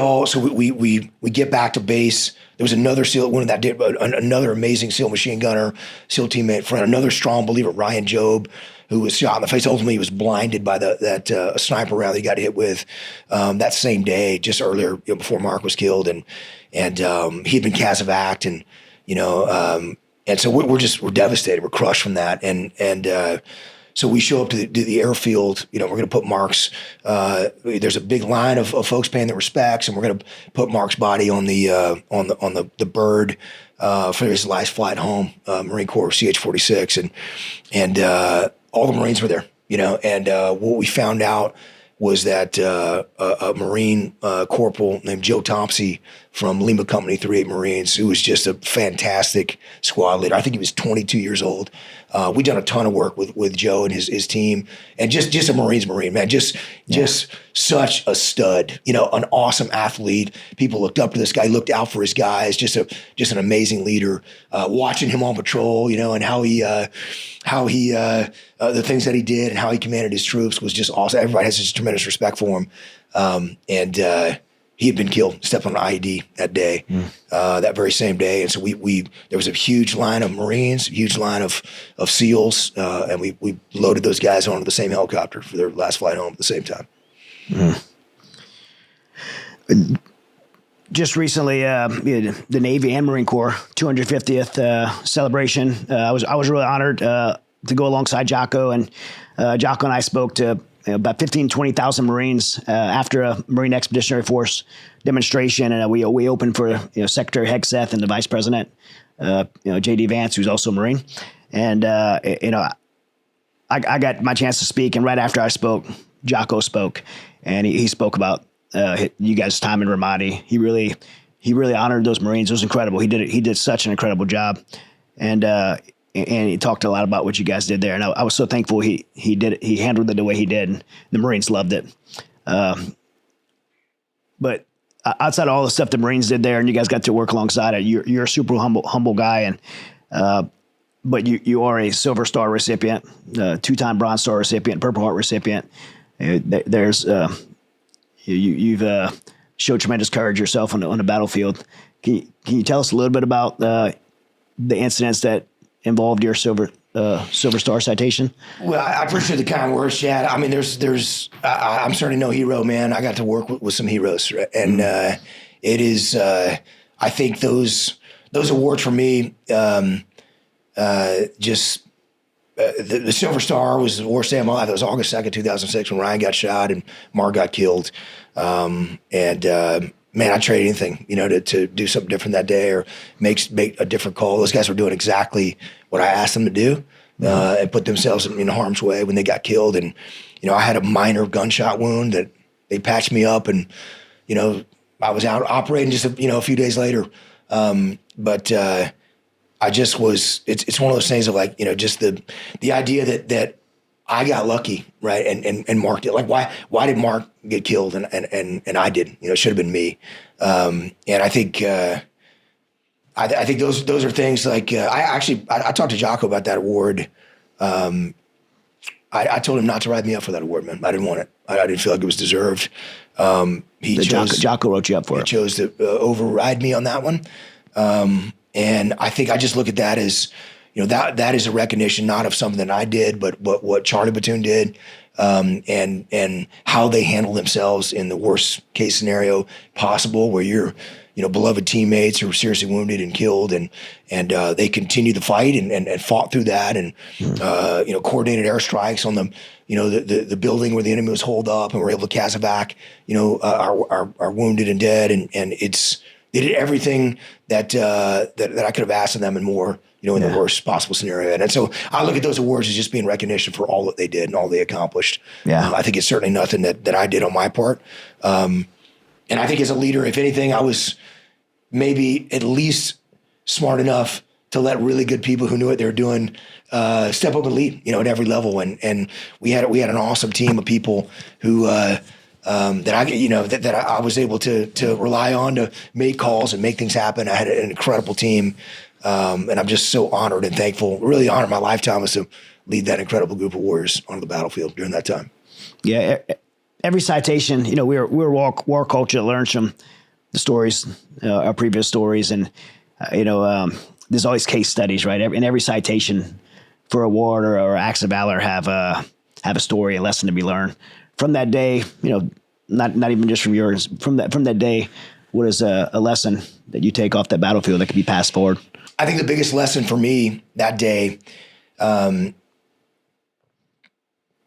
get back to base. There was another SEAL, one of that day, another amazing SEAL machine gunner, SEAL teammate friend, another strong believer, Ryan Job, who was shot in the face. Ultimately, he was blinded by that sniper round he got hit with that same day, just earlier, before Mark was killed, and he'd been casevaced, and so we're devastated, we're crushed from that, and so we show up to the airfield. We're going to put Mark's. There's a big line of folks paying their respects, and we're going to put Mark's body on the bird for his last flight home, Marine Corps CH-46, and all the Marines were there. And what we found out was that a Marine corporal named Joe Thompson from Lima Company 38 Marines, who was just a fantastic squad leader. I think he was 22 years old. We've done a ton of work with Joe and his team, and just a Marine, man, just such a stud, an awesome athlete. People looked up to this guy, looked out for his guys, just an amazing leader. Watching him on patrol, and how he the things that he did and how he commanded his troops was just awesome. Everybody has such tremendous respect for him. And he had been killed, stepped on an IED that day, that very same day. And so there was a huge line of Marines, a huge line of SEALs, and we loaded those guys onto the same helicopter for their last flight home at the same time. Just recently, the Navy and Marine Corps 250th celebration. I was really honored to go alongside Jocko, and Jocko and I spoke to about 20,000 Marines after a Marine Expeditionary Force demonstration, and we opened for Secretary Hegseth and the Vice President, J.D. Vance, who's also a Marine, and I got my chance to speak, and right after I spoke, Jocko spoke, and he spoke about you guys' time in Ramadi. He really honored those Marines. It was incredible. He did such an incredible job, and he talked a lot about what you guys did there. And I was so thankful he handled it the way he did. And the Marines loved it. But outside of all the stuff the Marines did there, and you guys got to work alongside it, you're a super humble guy, and but you are a Silver Star recipient, 2-time Bronze Star recipient, Purple Heart recipient. There's you've showed tremendous courage yourself on the battlefield. Can you tell us a little bit about the incidents that involved your Silver Star citation? Well, I appreciate the kind words, Chad. I mean, I'm certainly no hero, man. I got to work with some heroes, right? And it is. I think those awards for me, the Silver Star was the worst day of my life. It was August 2nd, 2006, when Ryan got shot and Mark got killed. Man, I'd trade anything, to do something different that day or make a different call. Those guys were doing exactly what I asked them to do, and put themselves in harm's way when they got killed. And, I had a minor gunshot wound that they patched me up, and, I was out operating just, a few days later. But I just was, it's one of those things of like, just the idea that I got lucky, right? And Mark did. Like, why did Mark get killed and I didn't? It should have been me. And I think I think those are things like I talked to Jocko about that award. I told him not to write me up for that award, man. I didn't want it. I didn't feel like it was deserved. Jocko wrote you up for it. He chose to override me on that one. And I think I just look at that as, that is a recognition not of something that I did, but what Charlie Platoon did, and how they handle themselves in the worst case scenario possible, where you're, beloved teammates who were seriously wounded and killed, and they continued the fight and fought through that, and coordinated airstrikes on the building where the enemy was holed up, and were able to casevac, our wounded and dead, and they did everything that I could have asked of them and more, in the worst possible scenario. And so I look at those awards as just being recognition for all that they did and all they accomplished. Yeah. I think it's certainly nothing that I did on my part. And I think as a leader, if anything, I was maybe at least smart enough to let really good people who knew what they were doing step up and lead, at every level. And we had an awesome team of people who that I was able to rely on to make calls and make things happen. I had an incredible team, and I'm just so honored and thankful. Really honored my lifetime was to lead that incredible group of warriors onto the battlefield during that time. Yeah, every citation, we're war culture that learns from the stories, our previous stories, and there's always case studies, right? In every citation for award or acts of valor have a story, a lesson to be learned from that day. Not even just from yours. From that day, what is a lesson that you take off that battlefield that can be passed forward? I think the biggest lesson for me that day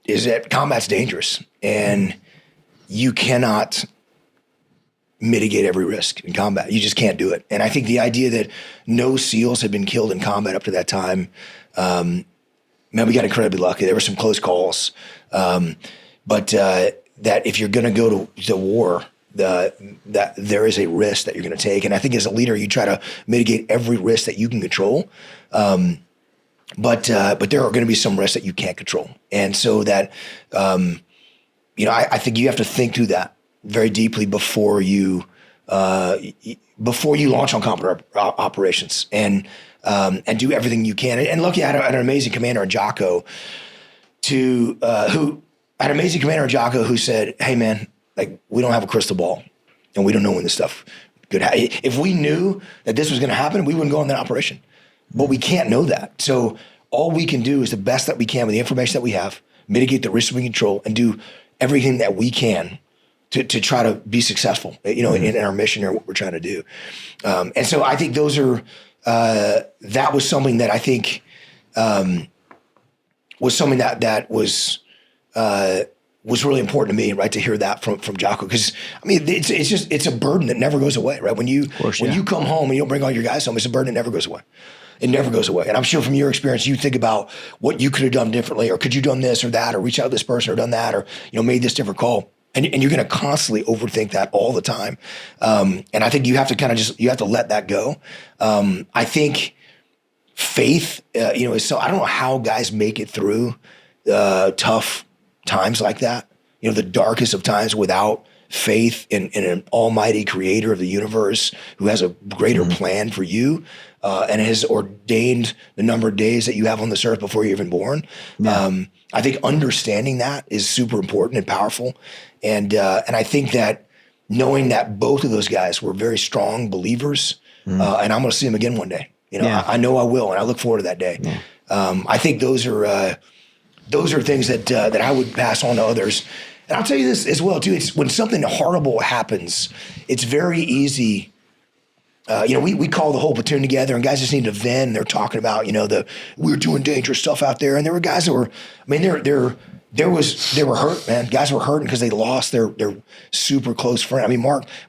is that combat's dangerous, and you cannot mitigate every risk in combat. You just can't do it. And I think the idea that no SEALs had been killed in combat up to that time, man, we got incredibly lucky. There were some close calls, but that if you're going to go to war, that there is a risk that you're going to take. And I think as a leader, you try to mitigate every risk that you can control. But there are going to be some risks that you can't control. And so that, I think you have to think through that very deeply before you launch on combat operations, and do everything you can. And lucky I had an amazing commander in Jocko who said, "Hey man, like, we don't have a crystal ball, and we don't know when this stuff could happen. If we knew that this was going to happen, we wouldn't go on that operation. But we can't know that. So all we can do is the best that we can with the information that we have, mitigate the risks we control, and do everything that we can to try to be successful, in our mission or what we're trying to do." And so I think those are that was something that I think was something that was really important to me, right? To hear that from Jocko, because I mean, it's a burden that never goes away, right? When you come home and you don't bring all your guys home, it's a burden that never goes away. It never goes away. And I'm sure from your experience, you think about what you could have done differently, or could you done this or that, or reach out to this person or done that, or made this different call. And you're going to constantly overthink that all the time. And I think you have to you have to let that go. I think faith, is so, I don't know how guys make it through tough times like that. The darkest of times without faith in an almighty creator of the universe who has a greater plan for you and has ordained the number of days that you have on this earth before you're even born. Yeah. I think understanding that is super important and powerful. And I think that knowing that both of those guys were very strong believers, and I'm going to see them again one day. I know I will, and I look forward to that day. Yeah. I think those are things that I would pass on to others. And I'll tell you this as well too. It's when something horrible happens, it's very easy. We call the whole platoon together, and guys just need to vent. And they're talking about, we're doing dangerous stuff out there. And there were guys that were, they were hurt, man. Guys were hurting because they lost their super close friend. I mean,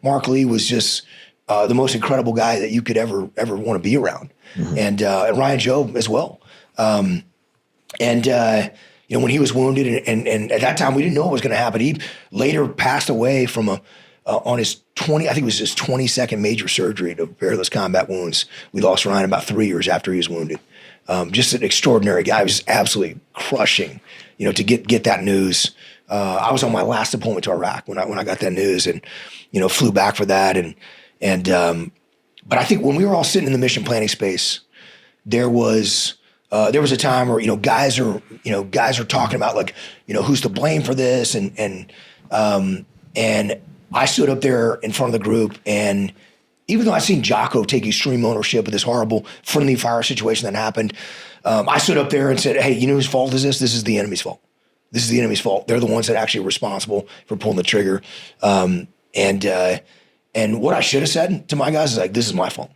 Mark Lee was just the most incredible guy that you could ever want to be around, and Ryan Jobe as well. When he was wounded, and at that time we didn't know what was going to happen. He later passed away from on his 22nd major surgery to repair those combat wounds. We lost Ryan about 3 years after he was wounded. Just an extraordinary guy. It was absolutely crushing, to get that news. I was on my last deployment to Iraq when I got that news, and flew back for that. But I think when we were all sitting in the mission planning space, there was a time where guys are talking about, like, who's to blame for this, and I stood up there in front of the group, and even though I'd seen Jocko take extreme ownership of this horrible friendly fire situation that happened, I stood up there and said, hey, whose fault is this? This is the enemy's fault. This is the enemy's fault. They're the ones that actually are responsible for pulling the trigger. And what I should have said to my guys is, like, this is my fault.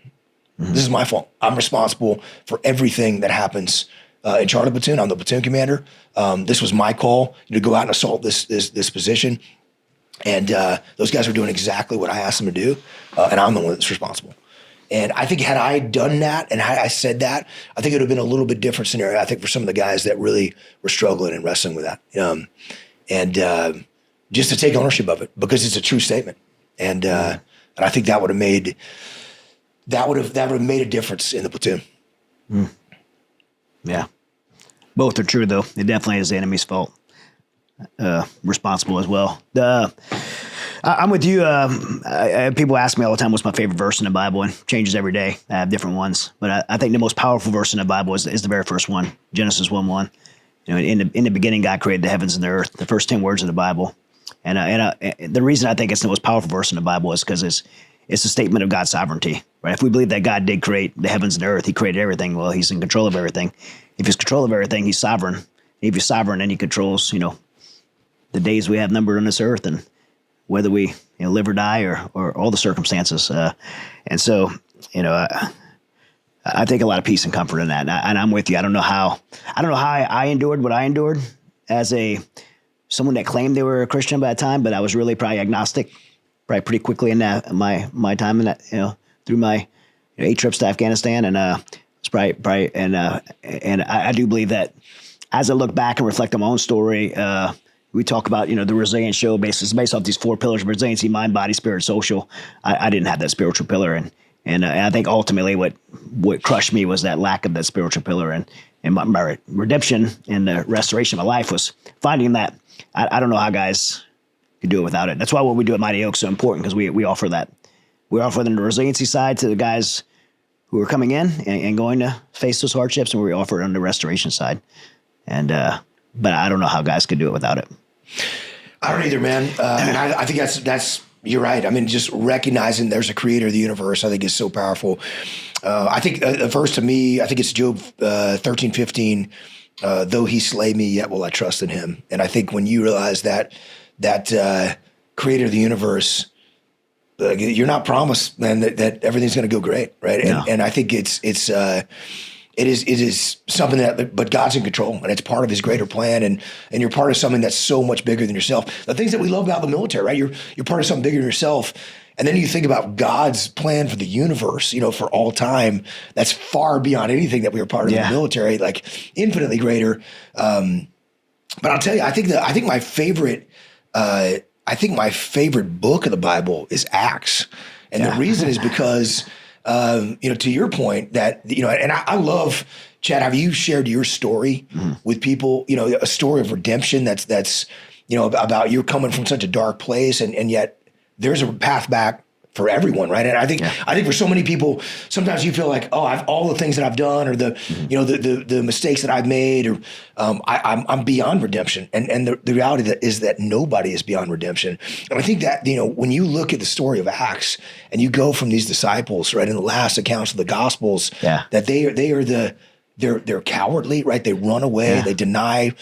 This is my fault. I'm responsible for everything that happens in Charlie Platoon. I'm the platoon commander. This was my call to go out and assault this position. And those guys were doing exactly what I asked them to do. And I'm the one that's responsible. And I think had I done that and had I said that, I think it would have been a little bit different scenario, I think, for some of the guys that really were struggling and wrestling with that. And just to take ownership of it, because it's a true statement. And I think that would have made a difference in the platoon. Yeah. Both are true, though. It definitely is the enemy's fault. Responsible as well. I'm with you. People ask me all the time, what's my favorite verse in the Bible, and changes every day. I have different ones, but I think the most powerful verse in the Bible is the very first one, Genesis 1:1. In the beginning, God created the heavens and the earth, the first 10 words of the Bible. And the reason I think it's the most powerful verse in the Bible is because it's a statement of God's sovereignty, right? If we believe that God did create the heavens and the earth, he created everything. Well, he's in control of everything. If he's in control of everything, he's sovereign. And if he's sovereign, then he controls, the days we have numbered on this earth, and whether we live or die, or all the circumstances. And so, I take a lot of peace and comfort in that. And I'm with you. I don't know how I endured what I endured as someone that claimed they were a Christian by the time, but I was really probably agnostic, probably pretty quickly in that my time in that, through my 8 trips to Afghanistan, and it's probably and I do believe that as I look back and reflect on my own story, we talk about the Resilience show based off these 4 pillars of resiliency: mind, body, spirit, social. I didn't have that spiritual pillar, and I think ultimately what crushed me was that lack of that spiritual pillar, and my redemption and the restoration of my life was finding that. I don't know how guys could do it without it. That's why what we do at Mighty Oak is so important, because we offer that. We offer the resiliency side to the guys who are coming in and going to face those hardships, and we offer it on the restoration side. And but I don't know how guys could do it without it. I don't either, man. And I think that's you're right. I mean, just recognizing there's a creator of the universe, I think, is so powerful. I think the verse to me, I think it's Job 13:15. Though he slay me, yet will I trust in him. And I think when you realize that creator of the universe, you're not promised, man, that everything's going to go great, right? No. And I think it is something but God's in control, and it's part of his greater plan, and you're part of something that's so much bigger than yourself. The things that we love about the military, right? You're part of something bigger than yourself. And then you think about God's plan for the universe, for all time. That's far beyond anything that we were part of in the military, like infinitely greater. But I'll tell you, I think my favorite, I I think my favorite book of the Bible is Acts. And the reason is because, to your point that, and I love, Chad, have you shared your story with people, a story of redemption that's, about you coming from such a dark place and yet there's a path back for everyone, right? And I think for so many people, sometimes you feel like, oh, I've all the things that I've done, or the mistakes that I've made, or I'm beyond redemption. And the reality is that nobody is beyond redemption. And I think that when you look at the story of Acts and you go from these disciples, right, in the last accounts of the Gospels, that they're cowardly, right? They run away, they deny,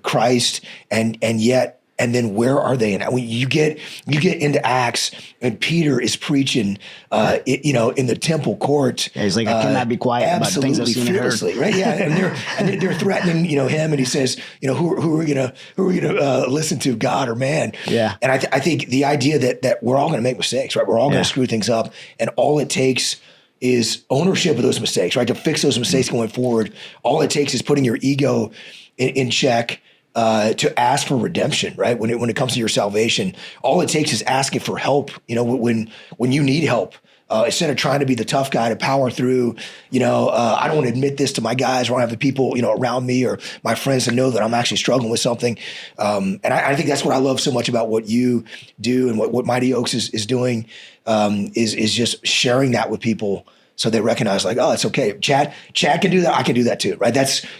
Christ, and yet. And then where are they? And when you get into Acts, and Peter is preaching, in the temple court. Yeah, he's like, I cannot be quiet about the things I've seen and heard. Right? Yeah, and they're threatening, him, and he says, who are we gonna listen to, God or man? Yeah. And I think the idea that we're all gonna make mistakes, right? We're all gonna screw things up, and all it takes is ownership of those mistakes, right? To fix those mistakes going forward. All it takes is putting your ego in check. To ask for redemption, right? When it comes to your salvation, all it takes is asking for help. When you need help, instead of trying to be the tough guy to power through. I don't want to admit this to my guys, or I don't have the people around me or my friends to know that I'm actually struggling with something. And I think that's what I love so much about what you do and what Mighty Oaks is doing, is just sharing that with people. So they recognize, like, oh, it's okay. Chad can do that. I can do that too, right?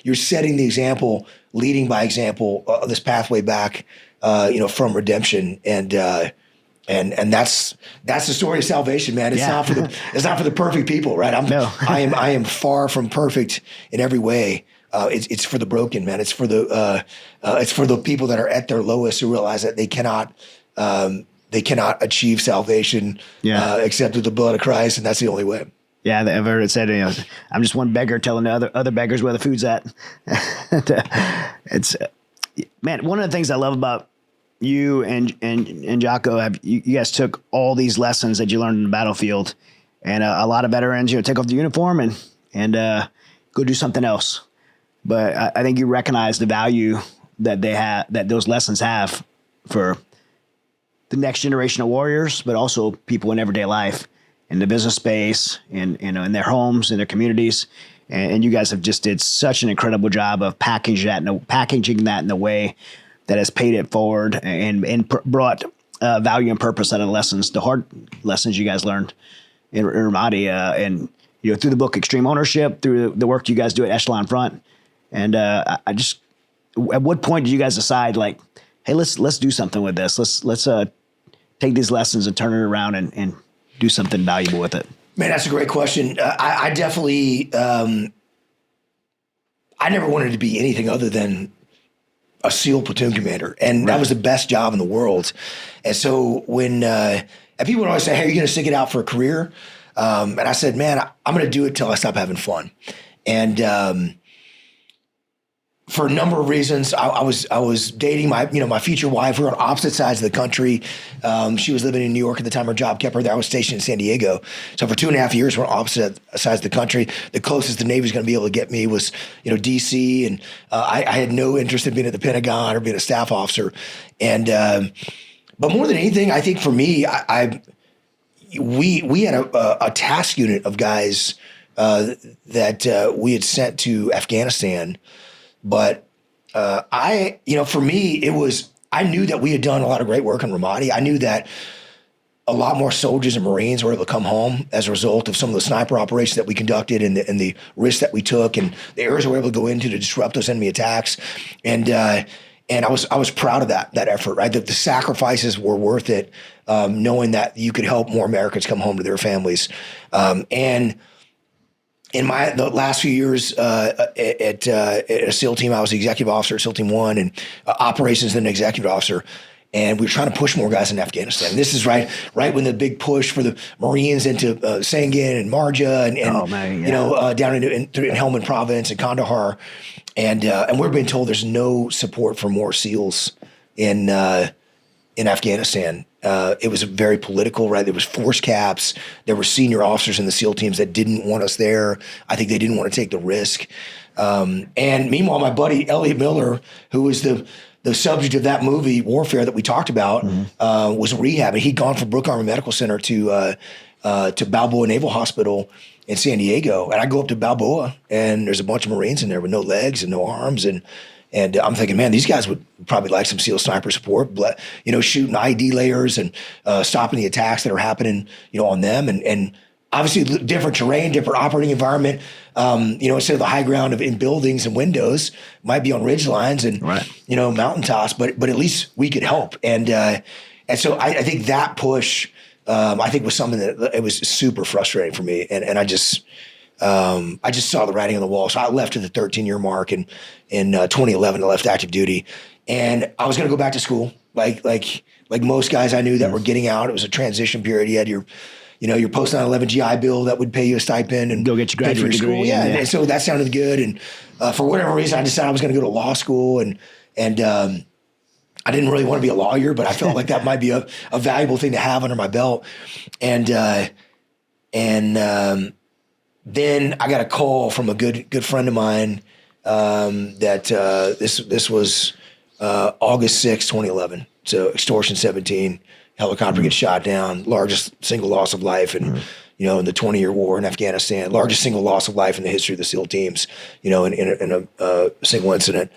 You're setting the example, leading by example, this pathway back, from redemption, and that's the story of salvation, man. It's not for the perfect people, right? I am far from perfect in every way. It's for the broken, man. It's for the people that are at their lowest, who realize that they cannot achieve salvation except through the blood of Christ, and that's the only way. Yeah, I've heard it said, I'm just one beggar telling the other beggars where the food's at. It's, man, one of the things I love about you and Jocko, you guys took all these lessons that you learned in the battlefield, and a lot of veterans, take off the uniform and go do something else. But I think you recognize the value that that those lessons have for the next generation of warriors, but also people in everyday life, in the business space, in their homes, in their communities, and you guys have just did such an incredible job of packaging that in a way that has paid it forward and brought value and purpose out of the hard lessons you guys learned in Ramadi, and through the book Extreme Ownership, through the work you guys do at Echelon Front, and I just, at what point did you guys decide, like, hey, let's do something with this, let's take these lessons and turn it around and do something valuable with it? Man, that's a great question. I definitely, I never wanted to be anything other than a SEAL platoon commander. And that was the best job in the world. And so when, and people would always say, hey, are you going to stick it out for a career? And I said, man, I'm going to do it till I stop having fun. And, for a number of reasons, I was dating my future wife. We were on opposite sides of the country. She was living in New York at the time. Her job kept her there. I was stationed in San Diego. So for 2.5 years, we're on opposite sides of the country. The closest the Navy was going to be able to get me was, D.C. And I had no interest in being at the Pentagon or being a staff officer. And but more than anything, I think for me, we had a task unit of guys that we had sent to Afghanistan. But for me, I knew that we had done a lot of great work in Ramadi. I knew that a lot more soldiers and Marines were able to come home as a result of some of the sniper operations that we conducted and the risks that we took and the areas we were able to go into to disrupt those enemy attacks. And I was proud of that effort, right? The sacrifices were worth it, knowing that you could help more Americans come home to their families. And in the last few years at a SEAL team, I was the executive officer at SEAL Team 1 and operations then executive officer. And we were trying to push more guys in Afghanistan. And this is right when the big push for the Marines into Sangin and Marja and down in Helmand Province and Kandahar. And we're being told there's no support for more SEALs in Afghanistan. It was very political, right? There was force caps. There were senior officers in the SEAL teams that didn't want us there. I think they didn't want to take the risk. And meanwhile, my buddy Elliot Miller, who was the the subject of that movie, Warfare, that we talked about, was rehab. And he'd gone from Brooke Army Medical Center to Balboa Naval Hospital in San Diego. And I go up to Balboa, and there's a bunch of Marines in there with no legs and no arms. And I'm thinking, man, these guys would probably like some SEAL sniper support, but, shooting ID layers and stopping the attacks that are happening, on them. And obviously different terrain, different operating environment. Instead of the high ground in buildings and windows, might be on ridge lines and, mountaintops, but at least we could help. And so I think that push, was something that it was super frustrating for me. And I just saw the writing on the wall. So I left at the 13-year mark, and in 2011, I left active duty, and I was going to go back to school. Like most guys I knew that were getting out, it was a transition period. You had your post 9/11 GI Bill that would pay you a stipend and go get your graduate degree. Yeah. And so that sounded good. And for whatever reason, I decided I was going to go to law school, and I didn't really want to be a lawyer, but I felt like that might be a valuable thing to have under my belt. And then I got a call from a good friend of mine that this was August 6, 2011. So Extortion 17, helicopter gets shot down, largest single loss of life, and in the 20-year war in Afghanistan, largest single loss of life in the history of the SEAL teams, in a single incident.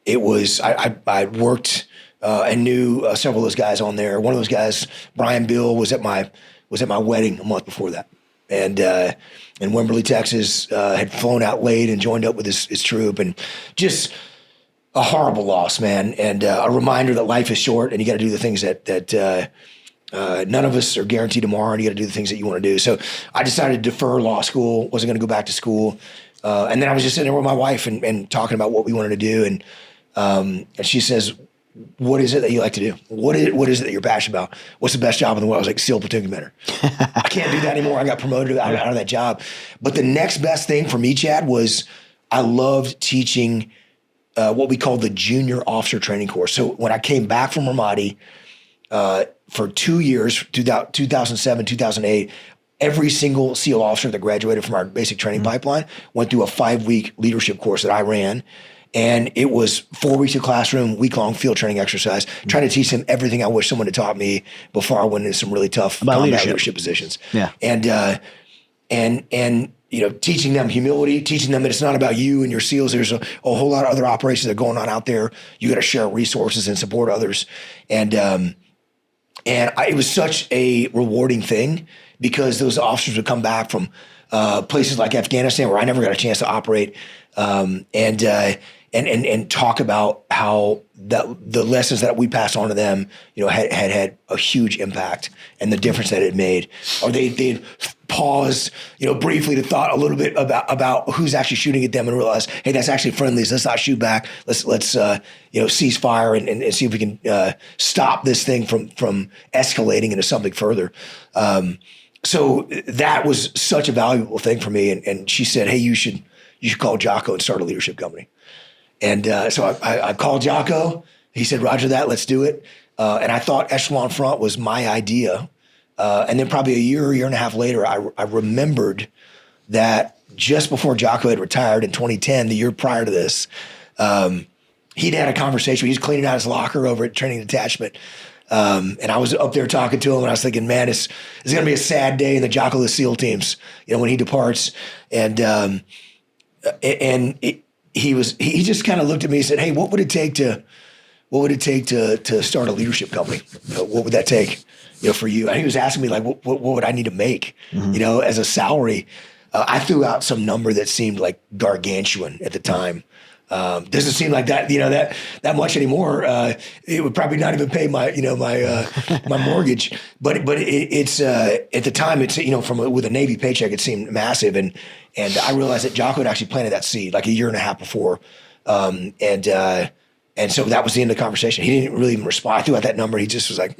It was I worked and knew several of those guys on there. One of those guys, Brian Bill, was at my wedding a month before that, and in Wimberley, Texas, had flown out late and joined up with his troop, and just a horrible loss, man, and a reminder that life is short, and you got to do the things that none of us are guaranteed tomorrow, and you got to do the things that you want to do. So I decided to defer law school, wasn't going to go back to school, and then I was just sitting there with my wife and talking about what we wanted to do, and she says, "What is it that you like to do? What is it that you're passionate about? What's the best job in the world?" I was like, "SEAL platoon commander." I can't do that anymore. I got promoted out of that job. But the next best thing for me, Chad, was I loved teaching what we call the junior officer training course. So when I came back from Ramadi for 2 years, 2007, 2008, every single SEAL officer that graduated from our basic training pipeline went through a 5-week leadership course that I ran. And it was 4 weeks of classroom, week-long field training exercise, trying to teach them everything I wish someone had taught me before I went into some really tough combat leadership positions. Yeah. And teaching them humility, teaching them that it's not about you and your SEALs. There's a whole lot of other operations that are going on out there. You got to share resources and support others. And it was such a rewarding thing, because those officers would come back from places like Afghanistan, where I never got a chance to operate, and talk about how the lessons that we passed on to them, had a huge impact, and the difference that it made. Or they'd pause, briefly to thought a little bit about who's actually shooting at them, and realize, hey, that's actually friendlies. Let's not shoot back. Let's cease fire and see if we can stop this thing from escalating into something further. So that was such a valuable thing for me. And she said, hey, you should call Jocko and start a leadership company. And so I called Jocko. He said, Roger that, let's do it. And I thought Echelon Front was my idea. And then probably a year and a half later, I remembered that just before Jocko had retired in 2010, the year prior to this, he'd had a conversation. He was cleaning out his locker over at Training Detachment. And I was up there talking to him, and I was thinking, man, it's going to be a sad day in the Jocko the SEAL teams, when he departs. And he just kind of looked at me and said, hey, what would it take to start a leadership company? What would that take, for you? And he was asking me, like, what would I need to make, as a salary? I threw out some number that seemed like gargantuan at the time. Doesn't seem like that, that much anymore. It would probably not even pay my, my mortgage. But it's at the time, it's with a Navy paycheck, it seemed massive. And I realized that Jocko had actually planted that seed like a year and a half before. And so that was the end of the conversation. He didn't really even respond. I threw out that number. He just was like,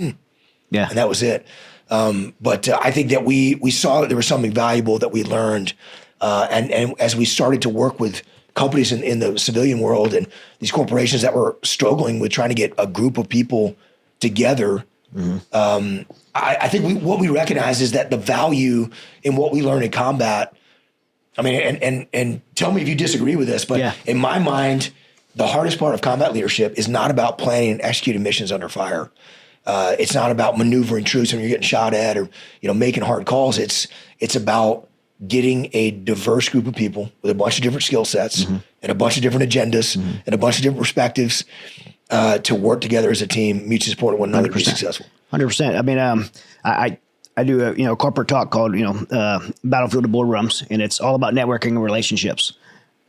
yeah, and that was it. But I think that we saw that there was something valuable that we learned, and as we started to work with companies in the civilian world and these corporations that were struggling with trying to get a group of people together, I think what we recognize is that the value in what we learn in combat. I mean, and tell me if you disagree with this, but in my mind, the hardest part of combat leadership is not about planning and executing missions under fire. It's not about maneuvering troops when you're getting shot at or, making hard calls. It's about getting a diverse group of people with a bunch of different skill sets and a bunch of different agendas and a bunch of different perspectives to work together as a team, mutually supporting one another to be successful. 100%. I mean, I do a corporate talk called Battlefield to Boardrooms, and it's all about networking and relationships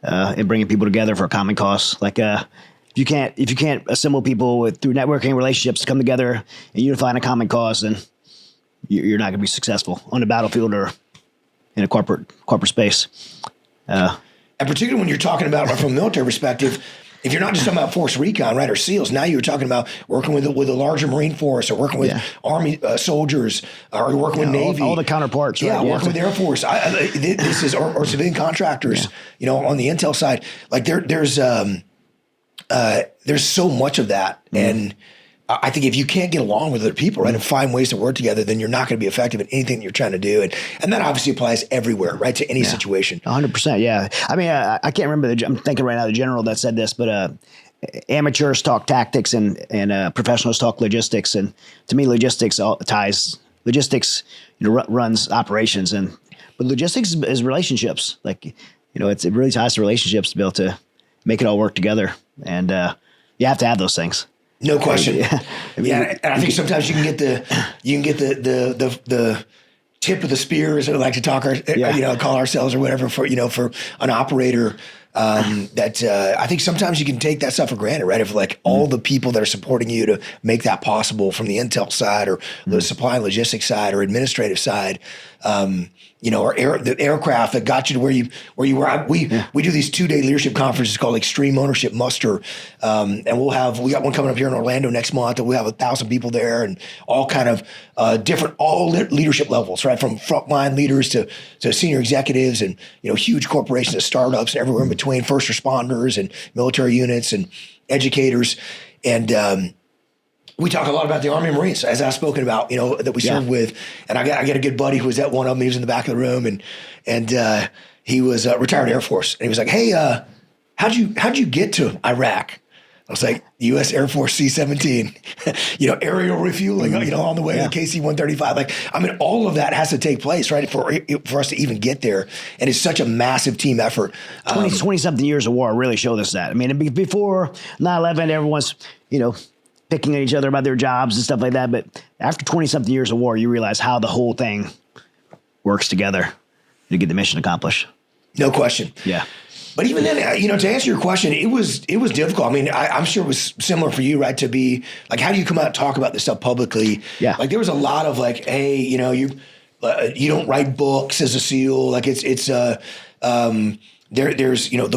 and bringing people together for a common cause. Like if you can't assemble people through networking and relationships to come together and unify in a common cause, then you're not going to be successful on the battlefield or in a corporate space. And particularly when you're talking about from a military perspective, if you're not just talking about force recon, right, or SEALs, now you're talking about working with a larger Marine force or working with Army soldiers or working with Navy. All the counterparts. Yeah, right? working with Air Force. This is or civilian contractors, on the intel side. Like there's so much of that. And I think if you can't get along with other people, right, and find ways to work together, then you're not going to be effective in anything that you're trying to do. And that obviously applies everywhere, right, to any situation. 100%, yeah. I mean, I can't remember, I'm thinking right now the general that said this, but amateurs talk tactics and professionals talk logistics. And to me, logistics runs operations. But logistics is relationships. Like, it really ties to relationships to be able to make it all work together. And you have to have those things. No question. Yeah. I mean, and I think sometimes you can get the tip of the spear, as we like to talk, call ourselves or whatever for an operator. That I think sometimes you can take that stuff for granted, right? If like all the people that are supporting you to make that possible from the intel side or the supply and logistics side or administrative side, or the aircraft that got you to where you were. We do these 2-day leadership conferences called Extreme Ownership Muster, and we got one coming up here in Orlando next month, and we have 1,000 people there, and all kind of different leadership levels, right, from frontline leaders to senior executives, and huge corporations and startups and everywhere in between, first responders and military units and educators, and we talk a lot about the Army and Marines, as I've spoken about, that we serve with. And I got a good buddy who was at one of them. He was in the back of the room, and he was retired Air Force. And he was like, "Hey, how'd you get to Iraq?" I was like, U.S. Air Force C-17, aerial refueling, on the way to the KC-135. Like, I mean, all of that has to take place, right, for us to even get there. And it's such a massive team effort. 20-something years of war really showed us that. I mean, before 9/11, everyone's, picking at each other about their jobs and stuff like that. But after 20-something years of war, you realize how the whole thing works together to get the mission accomplished. No question. Yeah. But even then, to answer your question, it was difficult. I mean, I'm sure it was similar for you, right? To be like, how do you come out and talk about this stuff publicly? Yeah. Like there was a lot of like, hey, you don't write books as a SEAL. Like there's the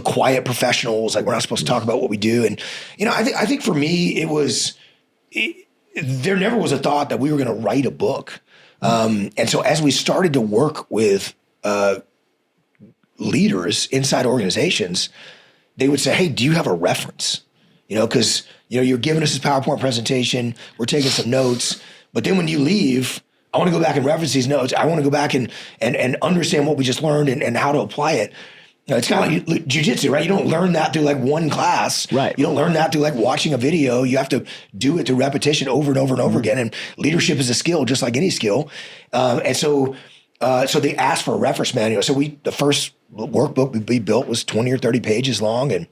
quiet professionals. Like we're not supposed to talk about what we do. And I think for me there never was a thought that we were going to write a book. And so as we started to work with leaders inside organizations, they would say, "Hey, do you have a reference?" Because you're giving us this PowerPoint presentation, we're taking some notes, but then when you leave, I want to go back and reference these notes. I want to go back and understand what we just learned and how to apply it. It's kind of like jiu-jitsu, right? You don't learn that through like one class. Right. You don't learn that through like watching a video. You have to do it through repetition over and over and over again. And leadership is a skill, just like any skill. And so they asked for a reference manual. So the first workbook we built was 20 or 30 pages long, and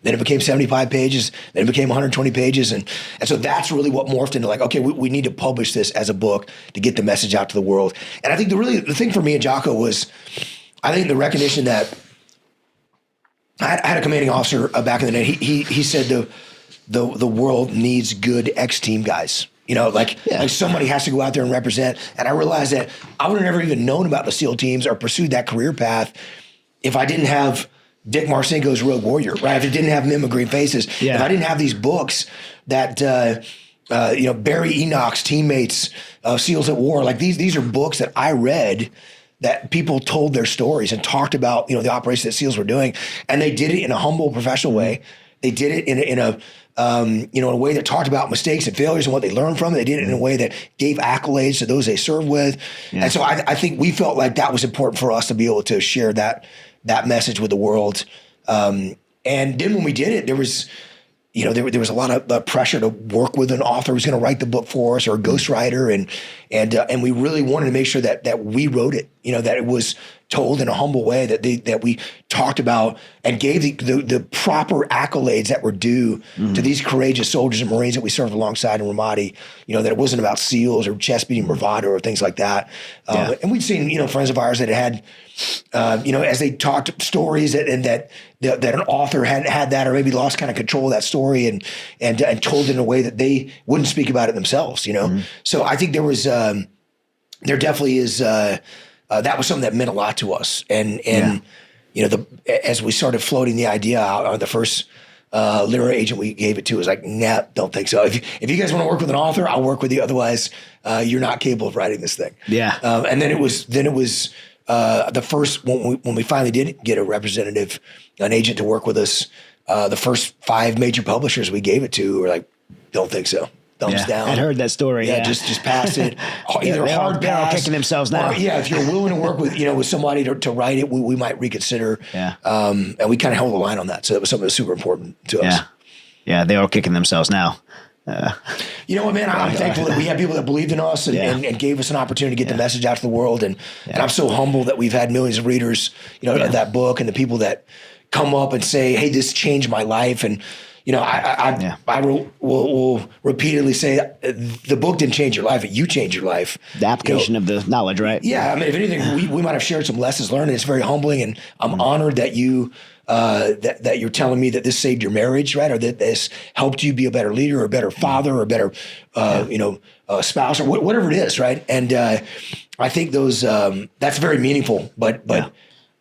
then it became 75 pages. Then it became 120 pages. And so that's really what morphed into like, okay, we need to publish this as a book to get the message out to the world. And I think the thing for me and Jocko was, I think the recognition that I had a commanding officer back in the day. He said the world needs good ex-team guys. Like somebody has to go out there and represent. And I realized that I would have never even known about the SEAL teams or pursued that career path if I didn't have Dick Marcinko's Rogue Warrior, right? If it didn't have Mim of Green Faces, if I didn't have these books that Barry Enoch's teammates, SEALs at War, like these are books that I read that people told their stories and talked about, the operation that SEALs were doing. And they did it in a humble, professional way. They did it in a way that talked about mistakes and failures and what they learned from it. They did it in a way that gave accolades to those they served with. Yeah. And so I think we felt like that was important for us to be able to share that message with the world. And then when we did it, there was a lot of pressure to work with an author who's going to write the book for us, or a ghostwriter, and we really wanted to make sure that we wrote it, that it was told in a humble way, that we talked about and gave the proper accolades that were due to these courageous soldiers and Marines that we served alongside in Ramadi. That it wasn't about SEALs or chest beating bravado or things like that. And we'd seen friends of ours that had as they talked stories that an author had that, or maybe lost kind of control of that story and told it in a way that they wouldn't speak about it themselves. So I think there definitely is. That was something that meant a lot to us, and as we started floating the idea out, the first literary agent we gave it to was like, nah, don't think so. If you guys want to work with an author, I'll work with you. Otherwise, you're not capable of writing this thing. Yeah. And then it was the first when we finally did get an agent to work with us. The first 5 major publishers we gave it to were like, don't think so. Thumbs down. I'd heard that story. Yeah, just pass it. Either hard pass. They're all kicking themselves now. Or, if you're willing to work with somebody to write it, we might reconsider. Yeah. And we kind of held the line on that. So that was something that was super important to us. Yeah, they're all kicking themselves now. You know what, man? I'm thankful that we had people that believed in us and gave us an opportunity to get the message out to the world. And I'm so humble that we've had millions of readers, of that book, and the people that come up and say, hey, this changed my life. And I will repeatedly say the book didn't change your life, you changed your life. The application of the knowledge, right? Yeah, I mean, if anything, we might have shared some lessons learned, and it's very humbling, and I'm honored that you that you're telling me that this saved your marriage, right? Or that this helped you be a better leader or a better father or a better spouse or whatever it is, right? And I think those that's very meaningful, but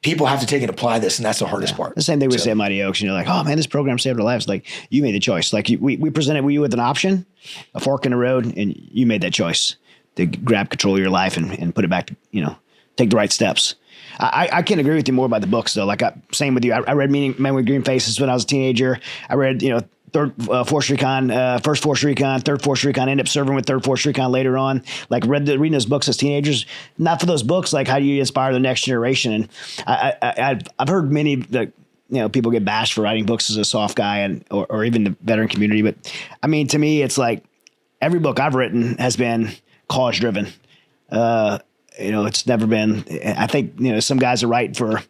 people have to take and apply this, and that's the hardest part. The same thing we say at Mighty Oaks. Like, oh man, this program saved our lives. Like, you made the choice. Like, we presented you with an option, a fork in the road, and you made that choice to grab control of your life and put it back to, take the right steps. I can't agree with you more about the books though. Like, same with you. I read Men with Green Faces when I was a teenager. I read, Third Force Recon, First Force Recon, Third Force Recon, ended up serving with Third Force Recon later on. Like, reading those books as teenagers, not for those books, like, how do you inspire the next generation? And I've heard many that, people get bashed for writing books as a soft guy or even the veteran community. But I mean, to me, it's like every book I've written has been cause driven. It's never been, I think, some guys are writing for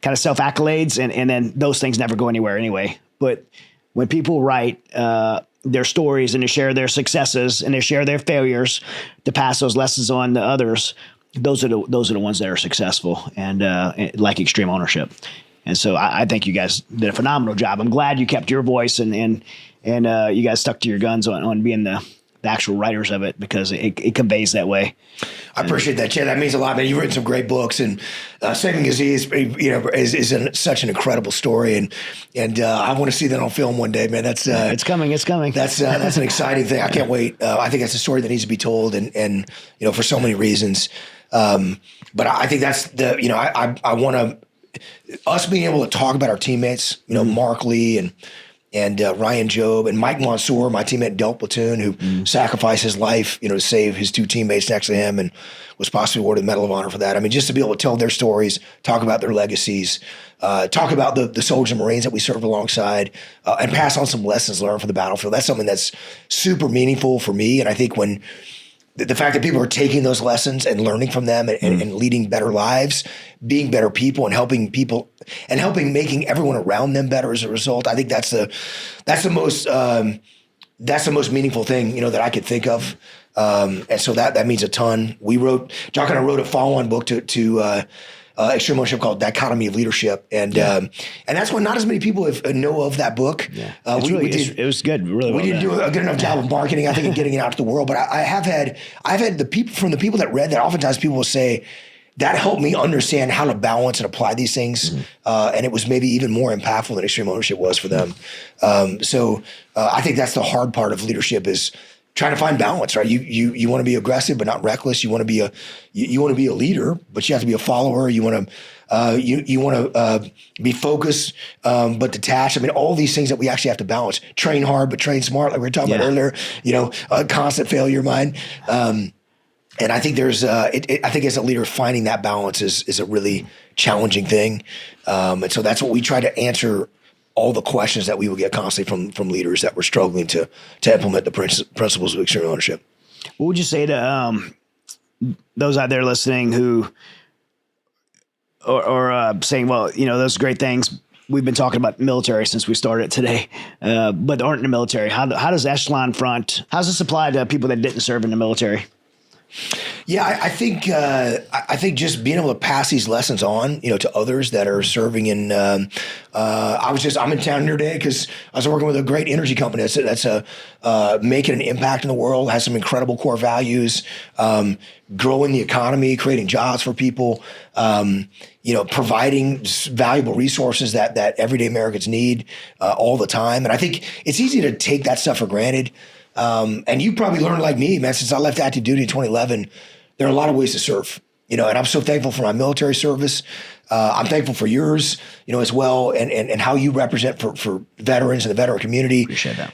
kind of self accolades and then those things never go anywhere anyway. But when people write their stories and they share their successes and they share their failures to pass those lessons on to others, those are the ones that are successful and like extreme ownership. And so I think you guys did a phenomenal job. I'm glad you kept your voice and you guys stuck to your guns on being the actual writers of it, because it conveys that way. I appreciate that, Chad. That means a lot, man. You've written some great books, and Saving Disease, is such an incredible story, and I want to see that on film one day, man. That's it's coming. It's coming. That's an exciting thing. I can't wait. I think that's a story that needs to be told, and for so many reasons. But I think that's I want to us being able to talk about our teammates, Mark Lee and Ryan Job and Mike Mansour, my teammate in Delta Platoon, who sacrificed his life, to save his 2 teammates next to him and was possibly awarded the Medal of Honor for that. I mean, just to be able to tell their stories, talk about their legacies, talk about the soldiers and Marines that we served alongside, and pass on some lessons learned from the battlefield. That's something that's super meaningful for me. And I think when the fact that people are taking those lessons and learning from them and leading better lives, being better people and helping people and making everyone around them better as a result, I think that's the most meaningful thing, that I could think of. And so that means a ton. Jocko and I wrote a follow-on book to Extreme Ownership called Dichotomy of Leadership. And that's when not as many people know of that book. Yeah. It was good. Really, we didn't do a good enough job of marketing, I think, and getting it out to the world. But I've had the people that read that, oftentimes people will say, that helped me understand how to balance and apply these things. And it was maybe even more impactful than Extreme Ownership was for them. So I think that's the hard part of leadership, is trying to find balance, right? You want to be aggressive, but not reckless. You want to be a leader, but you have to be a follower. You want to be focused, but detached. I mean, all these things that we actually have to balance. Train hard, but train smart, like we were talking about earlier. Constant failure mind. And I think I think as a leader, finding that balance is a really challenging thing. And so that's what we try to answer all the questions that we would get constantly from leaders that were struggling to implement the principles of extreme ownership. What would you say to those out there listening who or saying, well, you know, those great things, we've been talking about military since we started today, but aren't in the military. How does Echelon Front, how's this apply to people that didn't serve in the military? Yeah, I think just being able to pass these lessons on, you know, to others that are serving in. I'm in town here today because I was working with a great energy company that's making an impact in the world, has some incredible core values, growing the economy, creating jobs for people, you know, providing valuable resources that everyday Americans need all the time. And I think it's easy to take that stuff for granted. And you probably learned like me, man, since I left active duty in 2011, there are a lot of ways to serve, you know, and I'm so thankful for my military service. I'm thankful for yours, you know, as well, and how you represent for veterans and the veteran community. Appreciate that.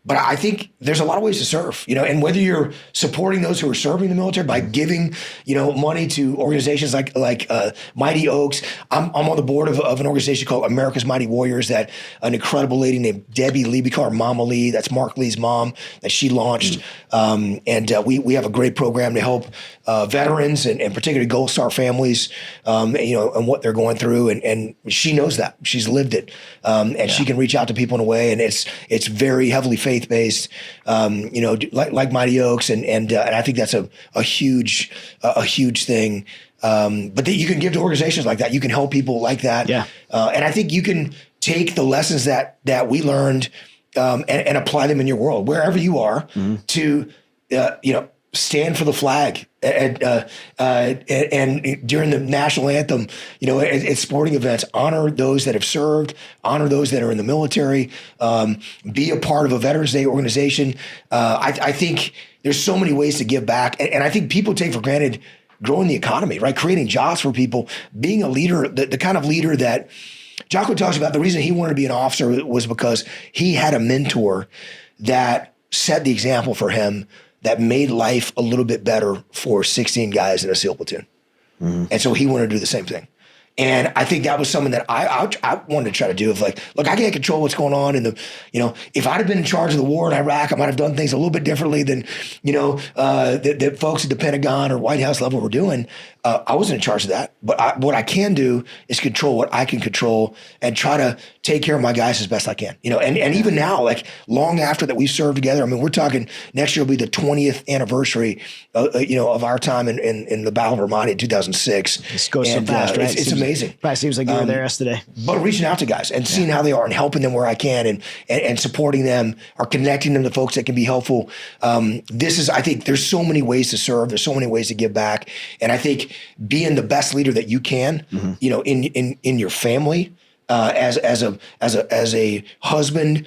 But I think there's a lot of ways to serve, you know, and whether you're supporting those who are serving the military by giving, you know, money to organizations like Mighty Oaks. I'm on the board of an organization called America's Mighty Warriors that an incredible lady named Debbie Lee, we call her Mama Lee. That's Mark Lee's mom that she launched. We have a great program to help veterans and particularly Gold Star families, you know, and what they're going through. And she knows that. She's lived it. She can reach out to people in a way, and it's very heavily faith-based, you know, like Mighty Oaks. And I think that's a huge thing. But that you can give to organizations like that. You can help people like that. Yeah. And I think you can take the lessons that we learned and apply them in your world, wherever you are, to, you know, stand for the flag and during the national anthem, you know, at sporting events, honor those that have served, honor those that are in the military, be a part of a Veterans Day organization. I think there's so many ways to give back. And I think people take for granted growing the economy, right? Creating jobs for people, being a leader, the kind of leader that Jocko talks about. The reason he wanted to be an officer was because he had a mentor that set the example for him that made life a little bit better for 16 guys in a SEAL platoon. And so he wanted to do the same thing. And I think that was something that I wanted to try to do of like, look, I can't control what's going on in the, you know, if I'd have been in charge of the war in Iraq, I might have done things a little bit differently than, you know, the folks at the Pentagon or White House level were doing. I wasn't in charge of that, but what I can do is control what I can control and try to take care of my guys as best I can, you know, and even now, like long after that we served together, I mean, we're talking next year will be the 20th anniversary, you know, of our time in the Battle of Ramadi in 2006. This goes so fast, right? It's amazing. Probably seems like you were there yesterday. But reaching out to guys and seeing how they are and helping them where I can and supporting them or connecting them to folks that can be helpful. I think there's so many ways to serve. There's so many ways to give back. And I think being the best leader that you can, you know, in your family, as a husband,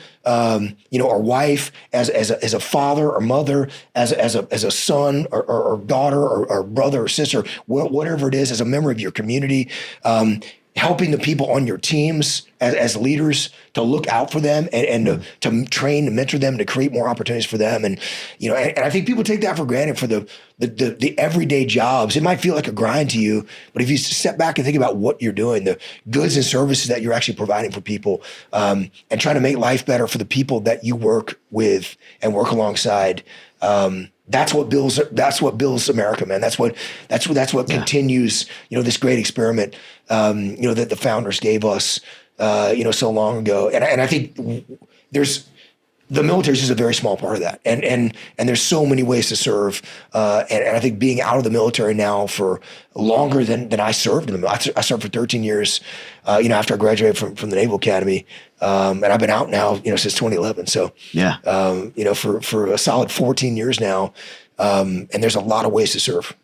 you know, or wife, as a father or mother, as a son or daughter or brother or sister, whatever it is, as a member of your community, helping the people on your teams as leaders to look out for them and to train and mentor them to create more opportunities for them. And, you know, and I think people take that for granted for the everyday jobs. It might feel like a grind to you, but if you step back and think about what you're doing, the goods and services that you're actually providing for people, and trying to make life better for the people that you work with and work alongside, that's what builds America, man. That's what continues, you know, this great experiment, you know, that the founders gave us, you know, so long ago. And I think the military is just a very small part of that. And there's so many ways to serve. And I think being out of the military now for longer than I served in the military. I served for 13 years, you know, after I graduated from the Naval Academy. And I've been out now, you know, since 2011. So, you know, for a solid 14 years now. And there's a lot of ways to serve.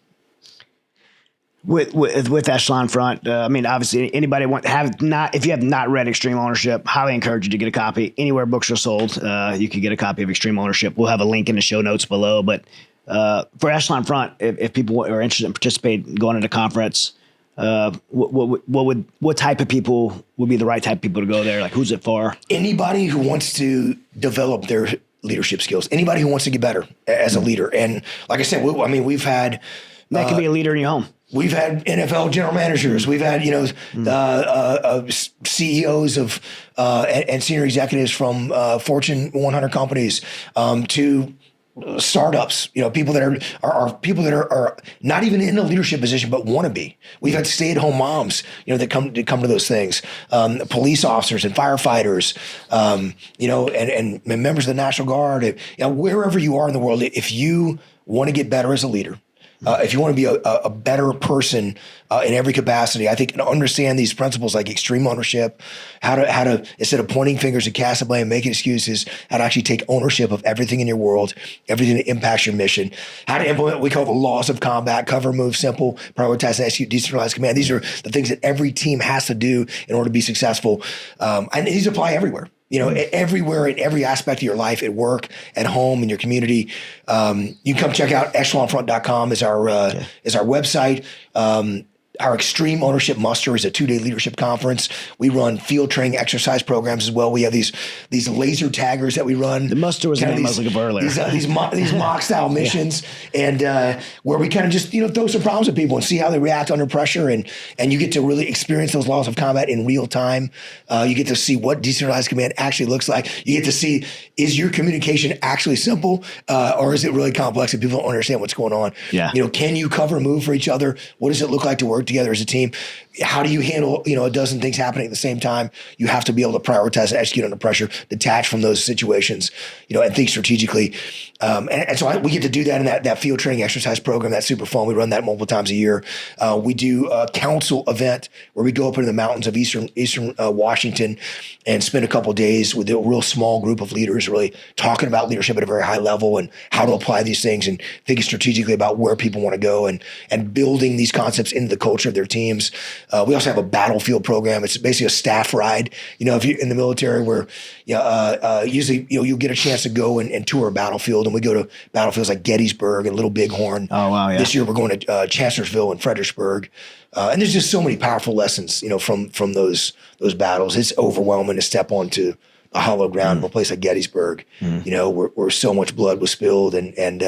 With Echelon Front, I mean, obviously, anybody if you have not read Extreme Ownership, highly encourage you to get a copy. Anywhere books are sold, you can get a copy of Extreme Ownership. We'll have a link in the show notes below. But for Echelon Front, if people are interested in participating, going to the conference, what type of people would be the right type of people to go there? Like, who's it for? Anybody who wants to develop their leadership skills. Anybody who wants to get better as a leader. And like I said, we've had. That can be a leader in your home. We've had NFL general managers. We've had, CEOs of and senior executives from Fortune 100 companies to startups. People that are people that are not even in a leadership position but want to be. We've had stay-at-home moms, that come to those things. Police officers and firefighters, and members of the National Guard. Wherever you are in the world, if you want to get better as a leader. If you want to be a better person in every capacity, I think understand these principles like extreme ownership, how to instead of pointing fingers and casting blame, making excuses, how to actually take ownership of everything in your world, everything that impacts your mission, how to implement what we call the laws of combat: cover, move, simple, prioritize, execute, decentralized command. These are the things that every team has to do in order to be successful, and these apply everywhere. Everywhere in every aspect of your life, at work, at home, in your community. You can come check out echelonfront.com is our website. Our Extreme Ownership Muster is a 2-day leadership conference. We run field training exercise programs as well. We have these laser taggers that we run. The muster was the name I was looking for earlier. These mock style missions, and where we kind of just throw some problems at people and see how they react under pressure, and you get to really experience those laws of combat in real time. You get to see what decentralized command actually looks like. You get to see, is your communication actually simple, or is it really complex and people don't understand what's going on? Yeah. Can you cover and move for each other? What does it look like to work together as a team? How do you handle, a dozen things happening at the same time? You have to be able to prioritize and execute under pressure, detach from those situations, and think strategically. And so we get to do that in that field training exercise program. That's super fun. We run that multiple times a year. We do a council event where we go up into the mountains of Eastern Washington and spend a couple of days with a real small group of leaders, really talking about leadership at a very high level and how to apply these things and thinking strategically about where people want to go and building these concepts into the culture of their teams. We also have a battlefield program. It's basically a staff ride. If you're in the military, where usually you'll get a chance to go and tour a battlefield, and we go to battlefields like Gettysburg and Little Bighorn. Oh wow! Yeah. This year we're going to Chancellorsville and Fredericksburg, and there's just so many powerful lessons, from those battles. It's overwhelming to step onto a hollow ground in a place like Gettysburg, where so much blood was spilled, and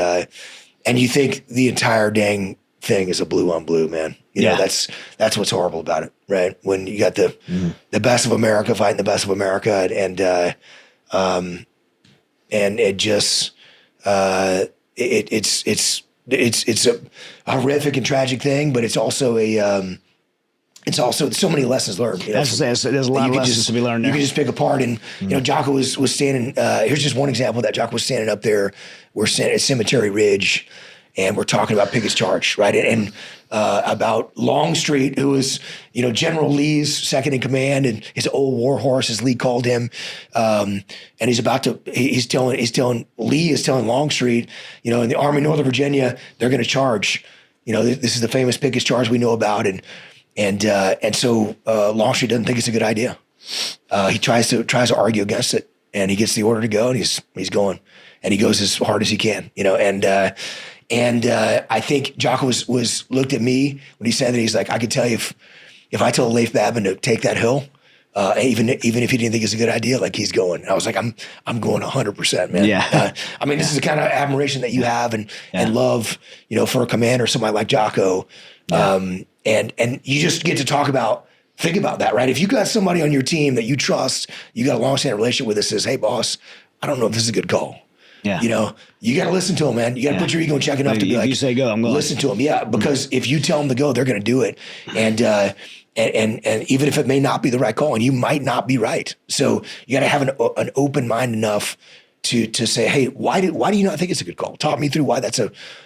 you think the entire dang thing is a blue on blue, man. That's what's horrible about it, right? When you got the best of America fighting the best of America, and it just it's a horrific and tragic thing, but it's also so many lessons learned. There's a lot of lessons to be learned there. You can just pick apart, and Jocko was standing. Here's just one example of that. Jocko was standing up there. We're standing at Cemetery Ridge, and we're talking about Pickett's Charge, right? And about Longstreet, who was, General Lee's second in command, and his old war horse, as Lee called him. And he's telling Lee is telling Longstreet, in the Army of Northern Virginia, they're going to charge. This is the famous Pickett's Charge we know about, and so Longstreet doesn't think it's a good idea. He tries to argue against it, and he gets the order to go, and he's going, and he goes as hard as he can, And I think Jocko was looked at me when he said that. He's like, I could tell you if I told Leif Babin to take that hill, even if he didn't think it's a good idea, like he's going. And I was like, I'm going 100%, man. Yeah. This is the kind of admiration that you have and love, for a commander, somebody like Jocko. Yeah. And you just get to think about that, right? If you got somebody on your team that you trust, you got a long-standing relationship with that says, hey, boss, I don't know if this is a good call. Yeah. You got to listen to them, man. You got to put your ego in check enough to be like, you say go, I'm going. Listen to them. Yeah. Because if you tell them to go, they're going to do it. And even if it may not be the right call, and you might not be right. So you got to have an open mind enough to say, hey, why do you not think it's a good call? Talk me through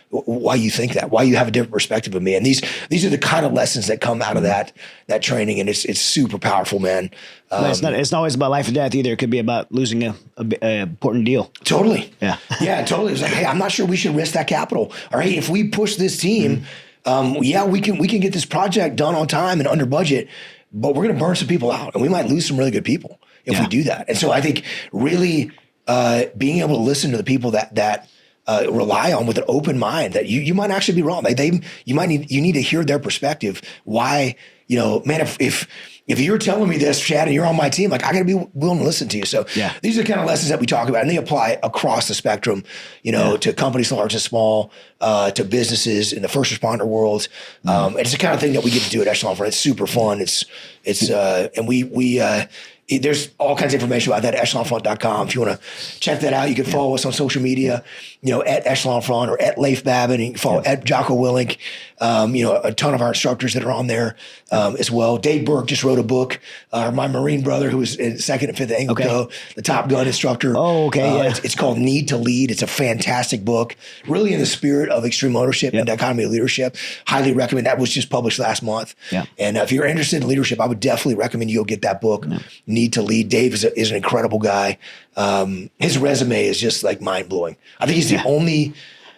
why you think that, why you have a different perspective of me. And these are the kind of lessons that come out of that training. And it's super powerful, man. It's not always about life or death either. It could be about losing a important deal. Totally. Yeah. Yeah, totally. It's like, hey, I'm not sure we should risk that capital. All right. If we we can get this project done on time and under budget, but we're going to burn some people out, and we might lose some really good people if we do that. And so I think really being able to listen to the people that rely on with an open mind, that you might actually be wrong. You need to hear their perspective. Why man, if you're telling me this, Chad, and you're on my team, like I got to be willing to listen to you. So these are the kind of lessons that we talk about, and they apply across the spectrum, to companies large and small, to businesses in the first responder world. And it's the kind of thing that we get to do at Echelon Front. It's super fun. And we there's all kinds of information about that at echelonfront.com. If you want to check that out, you can follow us on social media, at Echelon Front or at Leif Babin. You can follow at Jocko Willink. A ton of our instructors that are on there as well. Dave Burke just wrote a book. My Marine brother, who was in 2nd and 5th Angle Co., the Top Gun instructor. Oh, okay. It's called Need to Lead. It's a fantastic book, really in the spirit of extreme ownership and dichotomy of leadership. Highly recommend. That was just published last month. Yeah. And if you're interested in leadership, I would definitely recommend you go get that book. Need to Lead. Dave is an incredible guy. His resume is just like mind blowing. I think he's the only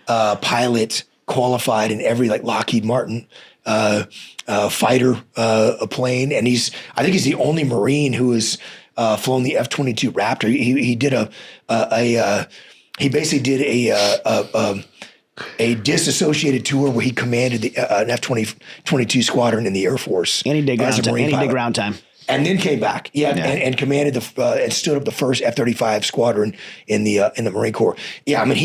pilot qualified in every Lockheed Martin fighter plane, and I think he's the only Marine who has flown the F-22 Raptor. He did he basically did a disassociated tour where he commanded an F-22 squadron in the Air Force, and he did ground time. And then came back, and commanded and stood up the first F-35 squadron in the Marine Corps. Yeah, I mean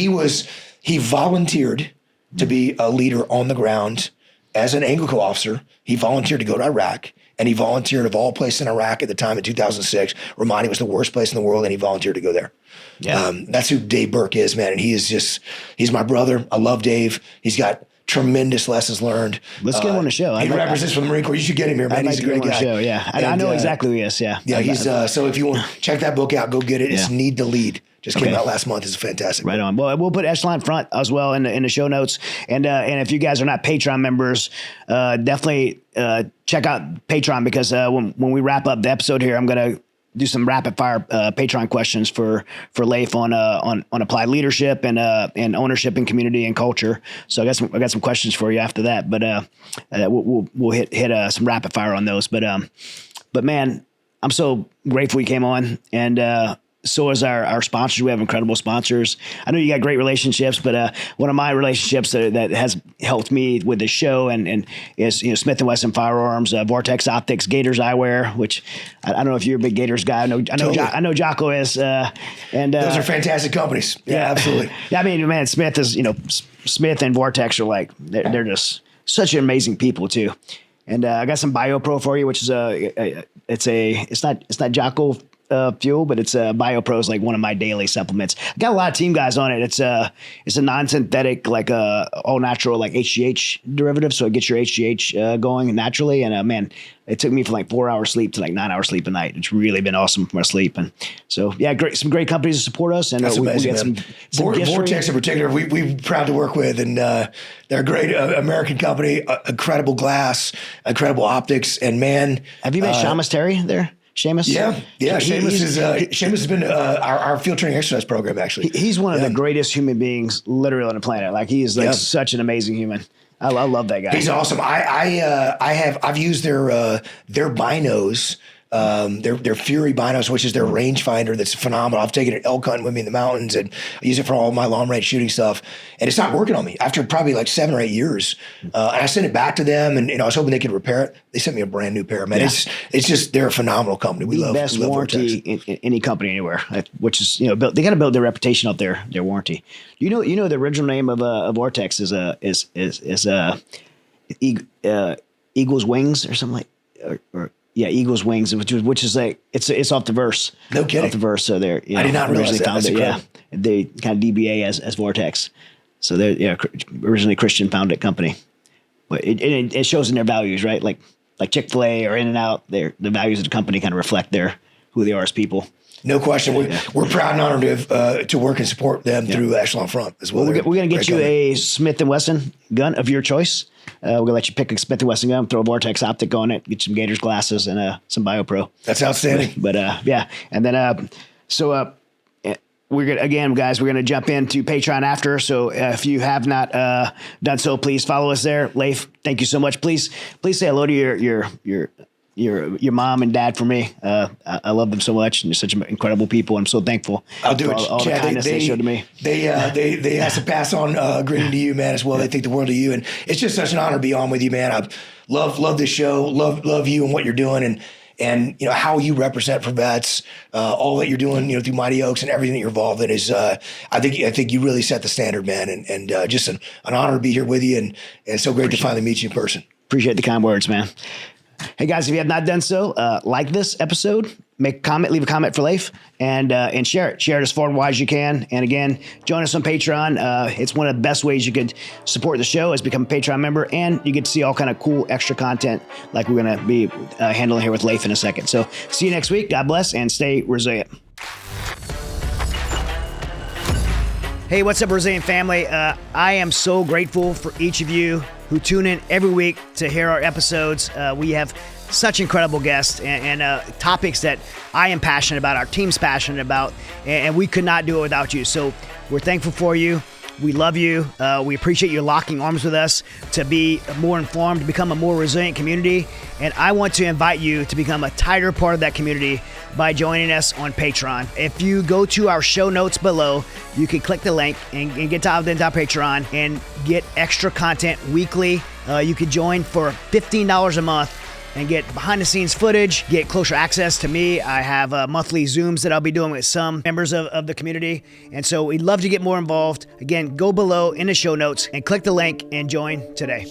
he volunteered to be a leader on the ground as an Angle Co officer. He volunteered to go to Iraq, and he volunteered of all places in Iraq at the time in 2006. Ramadi was the worst place in the world, and he volunteered to go there. Yeah, that's who Dave Burke is, man, and he's my brother. I love Dave. He's got tremendous lessons learned. Let's get him on the show. He represents for the Marine Corps. You should get him here, man. He's a great guy. Show, yeah. I know exactly who he is. Yeah. Yeah. He's so if you want to check that book out, go get it. It's Need to Lead. Just came out last month. It's fantastic. Right on. Well, we'll put Echelon Front as well in the show notes. And if you guys are not Patreon members, definitely check out Patreon, because when we wrap up the episode here, I'm gonna do some rapid fire Patreon questions for Leif on applied leadership and ownership and community and culture. So I got some questions for you after that, but we'll hit some rapid fire on those. But man, I'm so grateful you came on, and so is our sponsors. We have incredible sponsors. I know you got great relationships, but one of my relationships that has helped me with the show and is Smith & Wesson Firearms, Vortex Optics, Gators Eyewear, which I don't know if you're a big Gators guy. I know Jocko is. And those are fantastic companies. Yeah, absolutely. Yeah, I mean, man, Smith is Smith and Vortex are they're just such amazing people too. And I got some BioPro for you, which is it's not Jocko fuel, but it's BioPro is one of my daily supplements. I got a lot of team guys on it. It's a non-synthetic, all natural, HGH derivative. So it gets your HGH going naturally. And man, it took me from 4 hours sleep to 9 hours sleep a night. It's really been awesome for my sleep. And so, some great companies to support us. And that's amazing, we get some Vortex in particular, we're proud to work with, and they're a great American company, incredible glass, incredible optics, and man. Have you met Shamus Terry there? Seamus? Yeah. Seamus has been our field training exercise program, actually. He's one of the greatest human beings literally on the planet. He is such an amazing human. I love that guy. He's awesome. I've used their binos. Their Fury binos, which is their rangefinder, that's phenomenal. I've taken it elk hunting with me in the mountains, and I use it for all my long range shooting stuff. And it's not working on me after probably 7 or 8 years. And I sent it back to them, and I was hoping they could repair it. They sent me a brand new pair, man. It's just, they're a phenomenal company. We love best warranty in any company anywhere. Which is they got to build their reputation off their warranty. You know the original name of Vortex is Eagle's Wings or something Eagle's Wings, which is it's off the verse. No kidding. Off the verse. So they're I did not realize that. Found it. They kind of DBA as Vortex. So they're originally Christian founded company, but it shows in their values, right? Like Chick-fil-A or In-N-Out, the values of the company kind of reflect who they are as people. No question. We're proud and honored to work and support them through Echelon Front as well. We're going to get you a Smith & Wesson gun of your choice. We're going to let you pick a Smith & Wesson gun, throw a Vortex optic on it, get some Gators glasses and some BioPro. That's outstanding. But and then we're going to, again, guys, we're going to jump into Patreon after. So if you have not done so, please follow us there. Leif, thank you so much. Please say hello to your your mom and dad for me. I love them so much, and you're such incredible people. I'm so thankful. I'll do for it, all the Chad. kindness they showed to me. They have to pass on greeting to you, man, as well. They think the world of you, and it's just such an honor to be on with you, man. I love this show, love you and what you're doing, and you know how you represent for vets, all that you're doing, you know, through Mighty Oaks and everything that you're involved in is, I think you really set the standard, man, and just an honor to be here with you, and so great to finally meet you in person. Appreciate the kind words, man. Hey guys, if you have not done so, like this episode, make a comment, leave a comment for Leif, and share it. Share it as far and wide as you can. And again, join us on Patreon. It's one of the best ways you could support the show is become a Patreon member, and you get to see all kind of cool extra content like we're going to be handling here with Leif in a second. So see you next week. God bless and stay resilient. Hey, what's up, Resilient family? I am so grateful for each of you who tune in every week to hear our episodes. We have such incredible guests and topics that I am passionate about, our team's passionate about, and we could not do it without you. So we're thankful for you. We love you. We appreciate you locking arms with us to be more informed, to become a more resilient community. And I want to invite you to become a tighter part of that community by joining us on Patreon. If you go to our show notes below, you can click the link and get dialed into our Patreon and get extra content weekly. You could join for $15 a month and get behind the scenes footage, get closer access to me. I have monthly Zooms that I'll be doing with some members of the community. And so we'd love to get more involved. Again, go below in the show notes and click the link and join today.